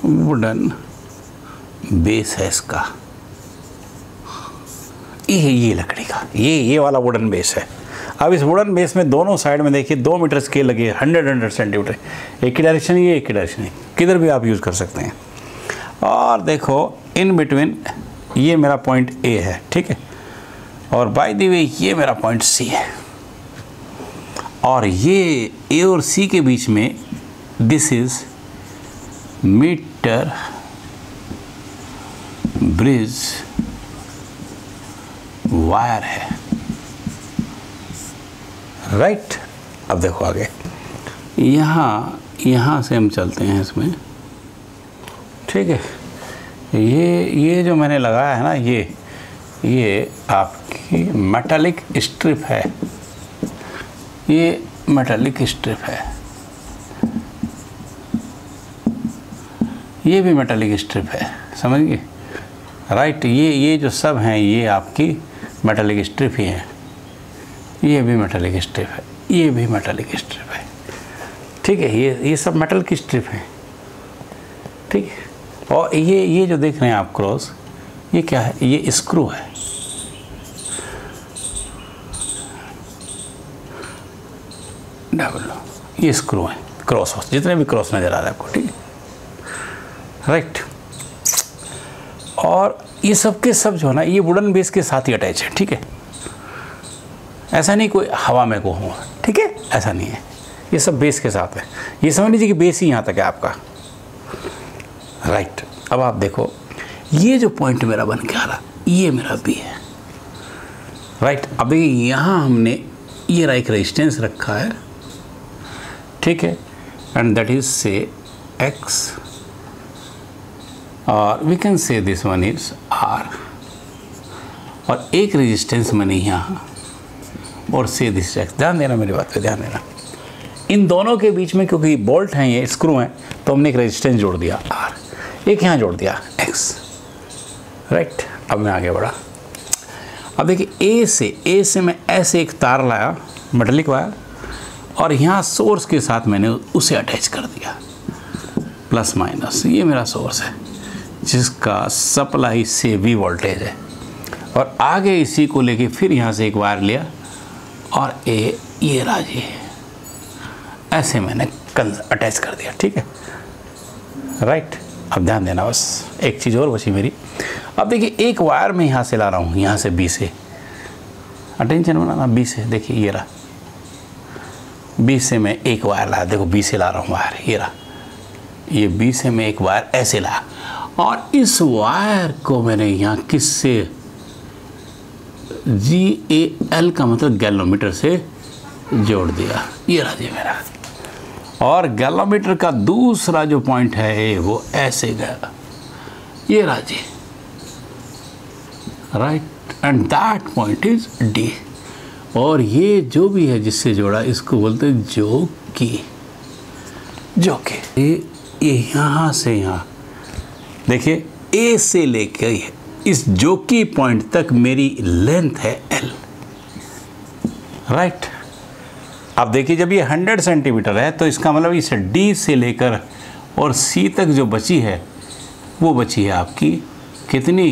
वुडन बेस है इसका, ये लकड़ी का ये वाला वुडन बेस है। अब इस वुडन बेस में दोनों साइड में देखिए 2 मीटर स्केल लगे, 100 सेंटीमीटर, एक ही डायरेक्शन, ये एक ही डायरेक्शन, किधर भी आप यूज़ कर सकते हैं। और देखो इन बिटवीन ये मेरा पॉइंट ए है, ठीक है, और बाय द वे ये मेरा पॉइंट सी है, और ये ए और सी के बीच में this is metre bridge wire है, राइट। अब देखो आगे, यहाँ से हम चलते हैं इसमें, ठीक है। ये जो मैंने लगाया है ना, ये आपकी मेटालिक स्ट्रिप है, ये मेटालिक स्ट्रिप है, ये भी मेटालिक स्ट्रिप है, समझ गए, राइट। ये जो सब हैं ये आपकी मेटालिक स्ट्रिप ही है, ये भी मेटालिक स्ट्रिप है, ये भी मेटालिक स्ट्रिप है, ठीक है। ये सब मेटल की स्ट्रिप है, ठीक है। और ये जो देख रहे हैं आप क्रॉस, ये क्या है, ये स्क्रू है, डबल, ये स्क्रू है, क्रॉस जितने भी क्रॉस नज़र आ रहा है आपको, ठीक है, राइट। और ये सब के सब जो है ना, ये वुडन बेस के साथ ही अटैच है, ठीक है। ऐसा नहीं कोई हवा में को हो, ठीक है, ऐसा नहीं है, ये सब बेस के साथ है। ये समझ लीजिए कि बेस ही यहाँ तक है आपका, राइट। अब आप देखो ये जो पॉइंट मेरा बन के आ रहा ये मेरा बी है, राइट। अब देखिए यहाँ हमने ये एक रेजिस्टेंस रखा है, ठीक है, and that is say X, और we can say this one is R, और एक रेजिस्टेंस मैंने यहाँ और से दिस एक्स। ध्यान देना मेरी बात पे, ध्यान देना। इन दोनों के बीच में क्योंकि बोल्ट हैं, ये स्क्रू हैं, तो हमने एक रेजिस्टेंस जोड़ दिया आर, एक यहाँ जोड़ दिया एक्स, राइट। अब मैं आगे बढ़ा। अब देखिए ए से मैं ऐसे एक तार लाया, मेटालिक वायर, और यहाँ सोर्स के साथ मैंने उसे अटैच कर दिया, प्लस माइनस। ये मेरा सोर्स है जिसका सप्लाई से भी वोल्टेज है, और आगे इसी को लेके फिर यहाँ से एक वायर लिया और ये राजी ऐसे मैंने अटैच कर दिया, ठीक है, राइट। अब ध्यान देना, बस एक चीज़ और बची मेरी। अब देखिए एक वायर मैं यहाँ से ला रहा हूँ, यहाँ से बी से, अटेंशन बनाना, बी से, देखिए ये रहा, बी से मैं एक वायर लाया, देखो बी से ला रहा हूँ वायर, ये रहा, ये बी से मैं एक वायर ऐसे लाया, और इस वायर को मैंने यहाँ किससे, GAL का मतलब गैलोमीटर से जोड़ दिया, ये रहा जी मेरा। और गैलोमीटर का दूसरा जो पॉइंट है वो ऐसे गया, ये रहा जी, right, and that point is D। और ये जो भी है जिससे जोड़ा, इसको बोलते हैं जो कि ये यहाँ से यहाँ, देखिए A से लेके इस जोकी पॉइंट तक मेरी लेंथ है L, राइट। अब देखिए जब ये 100 सेंटीमीटर है तो इसका मतलब इस D से लेकर और C तक जो बची है वो बची है आपकी कितनी,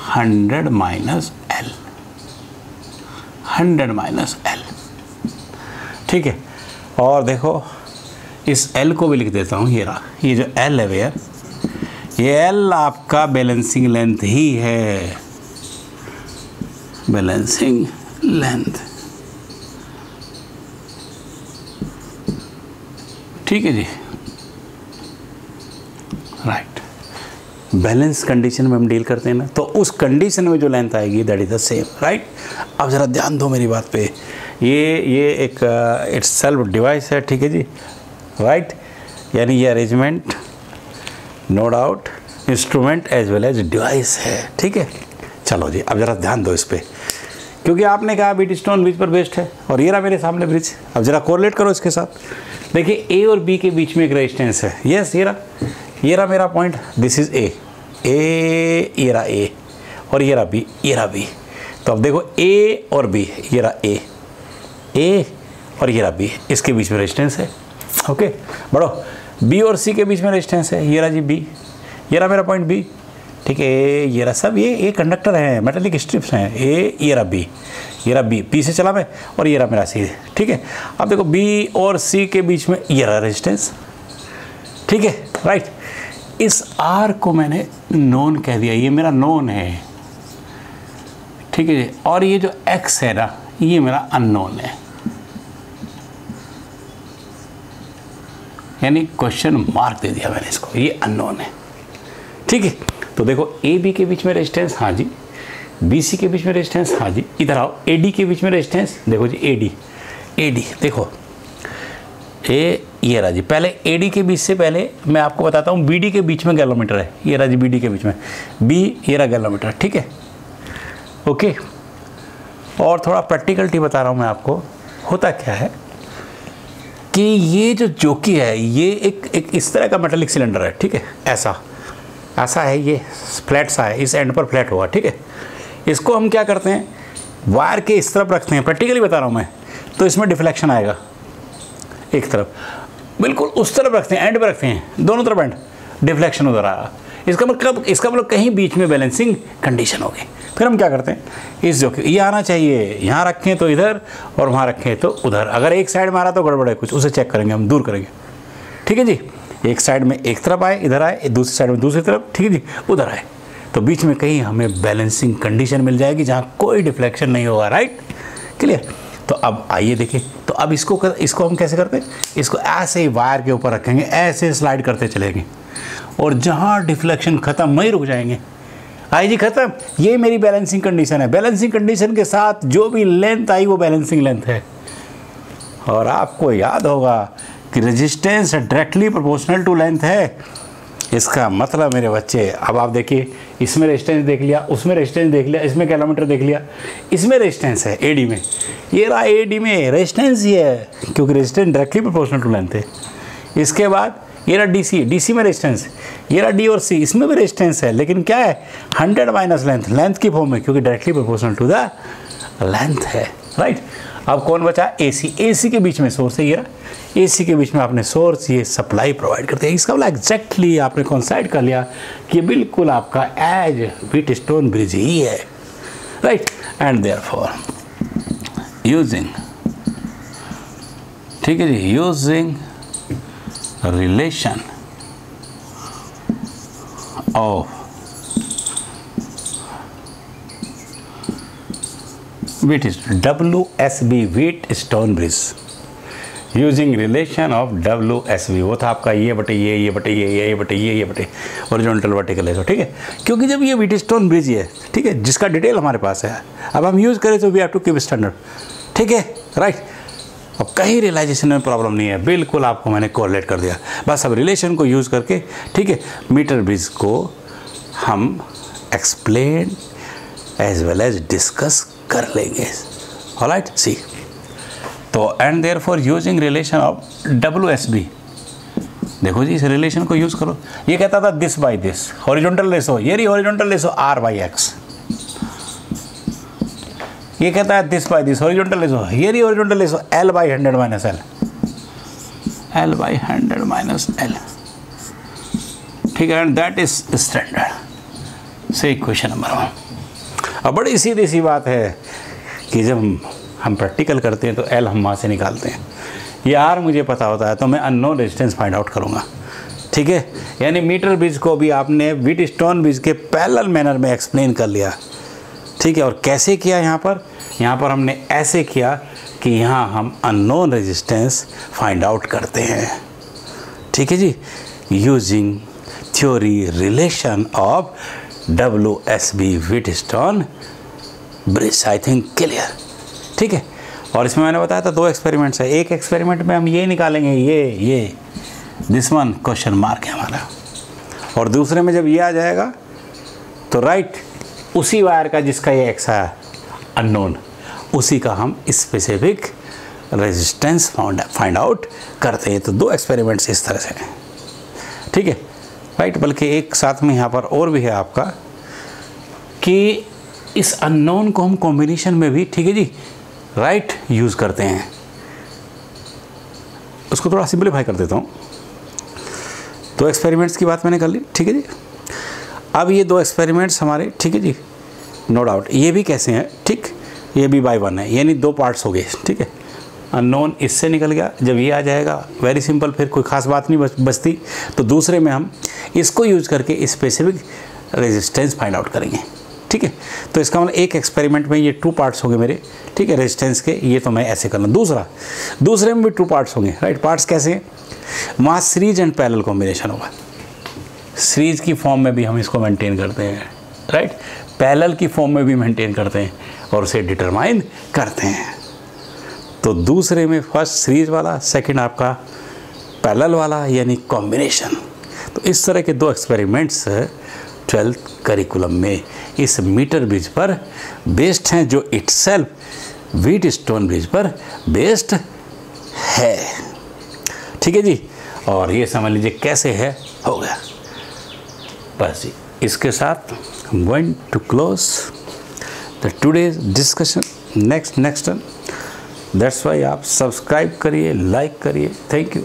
100 माइनस L, 100 माइनस L, ठीक है। और देखो इस L को भी लिख देता हूँ, ये रहा, ये जो L है भैया, ये L आपका बैलेंसिंग लेंथ ही है, बैलेंसिंग लेंथ, ठीक है जी, राइट। बैलेंस कंडीशन में हम डील करते हैं ना, तो उस कंडीशन में जो लेंथ आएगी that is the same, right. अब ज़रा ध्यान दो मेरी बात पे, ये एक इट्स सेल्फ डिवाइस है, ठीक है जी, राइट। यानी ये arrangement no doubt instrument as well as device है, ठीक है। चलो जी अब ज़रा ध्यान दो इस पर, क्योंकि आपने कहा बीटस्टोन ब्रिज पर बेस्ड है, और ये रहा मेरे सामने ब्रिज। अब ज़रा कोरिलेट करो इसके साथ, देखिए ए और बी के बीच में एक रेजिस्टेंस है, यस, ये रहा मेरा पॉइंट, दिस इज ए, ये रहा ए, और ये रहा बी, ये रहा बी। तो अब देखो ए और बी, ये रहा ए और ये रहा बी, इसके बीच में रेजिस्टेंस है, ओके। बढ़ो, बी और सी के बीच में रेजिस्टेंस है, ये रहा जी बी, ये रहा मेरा पॉइंट बी, ठीक है। ये रहा सब, ये कंडक्टर हैं, मेटालिक स्ट्रिप्स हैं, ये रहा बी, ये रहा बी से चला मैं, और ये रहा मेरा सी, ठीक है। अब देखो बी और सी के बीच में ये रहा रेजिस्टेंस, ठीक है, राइट। इस आर को मैंने नोन कह दिया, ये मेरा नोन है, ठीक है। और ये जो एक्स है ना, ये मेरा अननोन है, यानी क्वेश्चन मार्क दे दिया मैंने इसको, ये अननोन है, ठीक है। तो देखो ए बी के बीच में रेजिस्टेंस, हाँ जी, बी सी के बीच में रेजिस्टेंस, हाँ जी, इधर आओ, ए डी के बीच में रेजिस्टेंस, देखो जी ए डी देखो, ये रहा जी, पहले ए डी के बीच से पहले मैं आपको बताता हूँ, बी डी के बीच में गैलोमीटर है, ये रहा जी बी डी के बीच में, बी ये रहा गैलोमीटर, ठीक है, ओके। और थोड़ा प्रैक्टिकलिटी बता रहा हूँ मैं आपको, होता क्या है कि ये जो जोकी है, ये एक इस तरह का मेटालिक सिलेंडर है, ठीक है, ऐसा है, ये फ्लैट सा है, इस एंड पर फ्लैट होगा, ठीक है। इसको हम क्या करते हैं, वायर के इस तरफ रखते हैं, प्रैक्टिकली बता रहा हूँ मैं, तो इसमें डिफ्लेक्शन आएगा, एक तरफ बिल्कुल उस तरफ रखते हैं, एंड पर रखते हैं, दोनों तरफ एंड, डिफ्लेक्शन उधर आया, इसका मतलब कहीं बीच में बैलेंसिंग कंडीशन होगी। फिर हम क्या करते हैं, इस जो ये आना चाहिए, यहाँ रखें तो इधर और वहाँ रखें तो उधर, अगर एक साइड में आ रहा तो गड़बड़ है कुछ, उसे चेक करेंगे हम, दूर करेंगे, ठीक है जी। एक साइड में एक तरफ आए, इधर आए, दूसरी साइड में दूसरी तरफ, ठीक है जी, उधर आए, तो बीच में कहीं हमें बैलेंसिंग कंडीशन मिल जाएगी जहाँ कोई डिफ्लेक्शन नहीं होगा, राइट, क्लियर। तो अब आइए देखिए, तो अब इसको हम कैसे करते हैं, इसको ऐसे ही वायर के ऊपर रखेंगे, ऐसे स्लाइड करते चलेंगे, और जहाँ डिफ्लेक्शन ख़त्म वहीं रुक जाएंगे। आई जी ख़त्म, ये मेरी बैलेंसिंग कंडीशन है। बैलेंसिंग कंडीशन के साथ जो भी लेंथ आई वो बैलेंसिंग लेंथ है। और आपको याद होगा कि resistance directly proportional to length है। इसका मतलब मेरे बच्चे, अब आप देखिए, इसमें रेजिस्टेंस देख लिया, उसमें रेजिस्टेंस देख लिया, इसमें किलोमीटर देख लिया, इसमें रेजिस्टेंस है एडी में, ये रहा एडी में रेजिस्टेंस ही है क्योंकि resistance directly proportional to length है। इसके बाद ये रहा डीसी, डीसी में रेजिस्टेंस, ये रहा डी और सी, इसमें भी रेजिस्टेंस है लेकिन क्या है 100 माइनस लेंथ, लेंथ की फॉर्म में क्योंकि directly proportional to the length है, राइट। अब कौन बचा, एसी, एसी के बीच में सोर्स है, ये रहा एसी के बीच में आपने सोर्स, ये सप्लाई प्रोवाइड करते हैं। इसका मतलब एग्जैक्टली आपने कॉन्साइड कर लिया कि बिल्कुल आपका एज व्हीटस्टोन ब्रिज ही है, राइट। एंड देयरफॉर यूजिंग, ठीक है जी, using relation of WSB Wheatstone bridge, using relation of WSB, वो था आपका ये बटे ये बटे ये बटे ये बटे हॉरिजॉन्टल वर्टिकल है, ठीक है। क्योंकि जब ये व्हीटस्टोन ब्रिज है, ठीक है, जिसका डिटेल हमारे पास है, अब हम यूज़ करें तो we have to keep standard, ठीक है, राइट। अब कहीं रियलाइजेशन में प्रॉब्लम नहीं है, बिल्कुल आपको मैंने कोरिलेट कर दिया। बस अब रिलेशन को यूज़ करके, ठीक है, मीटर ब्रिज को हम explain as well as discuss कर लेंगे, ऑलराइट। सी तो and therefore using relation of WSB, देखो जी इस रिलेशन को यूज़ करो। ये कहता था this by this, horizontal ratio, ये रही हॉरिजॉन्टल रेशो R/X, ये कहता है this by this, horizontal ratio, ये रही horizontal ratio L/100 minus L, L/100 minus L, ठीक है, एंड दैट इज स्टैंडर्ड। से क्वेश्चन नंबर 1। अब बड़ी सीधी सी बात है कि जब हम प्रैक्टिकल करते हैं तो L हम वहाँ से निकालते हैं, ये R मुझे पता होता है तो मैं अननोन रेजिस्टेंस फाइंड आउट करूँगा, ठीक है। यानी मीटर ब्रिज को भी आपने व्हीटस्टोन ब्रिज के पैरेलल मैनर में एक्सप्लेन कर लिया, ठीक है। और कैसे किया, यहाँ पर हमने ऐसे किया कि यहाँ हम अननोन रेजिस्टेंस फाइंड आउट करते हैं, ठीक है जी, using theory relation of WSB Wheatstone bridge. I think clear, ठीक है। और इसमें मैंने बताया था 2 एक्सपेरिमेंट्स है, एक एक्सपेरिमेंट में हम ये निकालेंगे, ये दिस वन क्वेश्चन मार्क है हमारा, और दूसरे में जब ये आ जाएगा तो राइट उसी वायर का जिसका ये एक्स है अननोन, उसी का हम स्पेसिफिक रेजिस्टेंस फाइंड आउट करते हैं। तो 2 एक्सपेरिमेंट्स इस तरह से, ठीक है, राइट। बल्कि एक साथ में यहाँ पर और भी है आपका कि इस अननोन को हम कॉम्बिनेशन में भी, ठीक है जी, राइट, यूज़ करते हैं। उसको थोड़ा सिंपलीफाई कर देता हूँ। 2 एक्सपेरिमेंट्स की बात मैंने कर ली, ठीक है जी। अब ये 2 एक्सपेरिमेंट्स हमारे, ठीक है जी, नो डाउट, ये भी कैसे हैं, ठीक, ये भी बाय 1 है, यानी 2 पार्ट्स हो गए, ठीक है। अननोन इससे निकल गया, जब ये आ जाएगा वेरी सिंपल, फिर कोई ख़ास बात नहीं बचती, तो दूसरे में हम इसको यूज़ करके स्पेसिफिक रेजिस्टेंस फाइंड आउट करेंगे, ठीक है। तो इसका मतलब एक एक्सपेरिमेंट में ये 2 पार्ट्स हो गए मेरे, ठीक है, रेजिस्टेंस के, ये तो मैं ऐसे करना। दूसरे में भी 2 पार्ट्स होंगे, राइट। पार्ट्स कैसे हैं, वहाँ सीरीज एंड पैरेलल कॉम्बिनेशन होगा, सीरीज की फॉर्म में भी हम इसको मेंटेन करते हैं, राइट, पैरेलल की फॉर्म में भी मेंटेन करते हैं और उसे डिटरमाइन करते हैं। तो दूसरे में फर्स्ट सीरीज वाला, सेकंड आपका पैरेलल वाला, यानी कॉम्बिनेशन। तो इस तरह के 2 एक्सपेरिमेंट्स 12th करिकुलम में इस मीटर ब्रिज पर बेस्ड हैं, जो इटसेल्फ व्हीटस्टोन ब्रिज पर बेस्ड है, ठीक है जी। और ये समझ लीजिए कैसे है, हो गया बस जी। इसके साथ I'm going to close the today's discussion. Next, that's why आप सब्सक्राइब करिए, लाइक करिए। Thank you.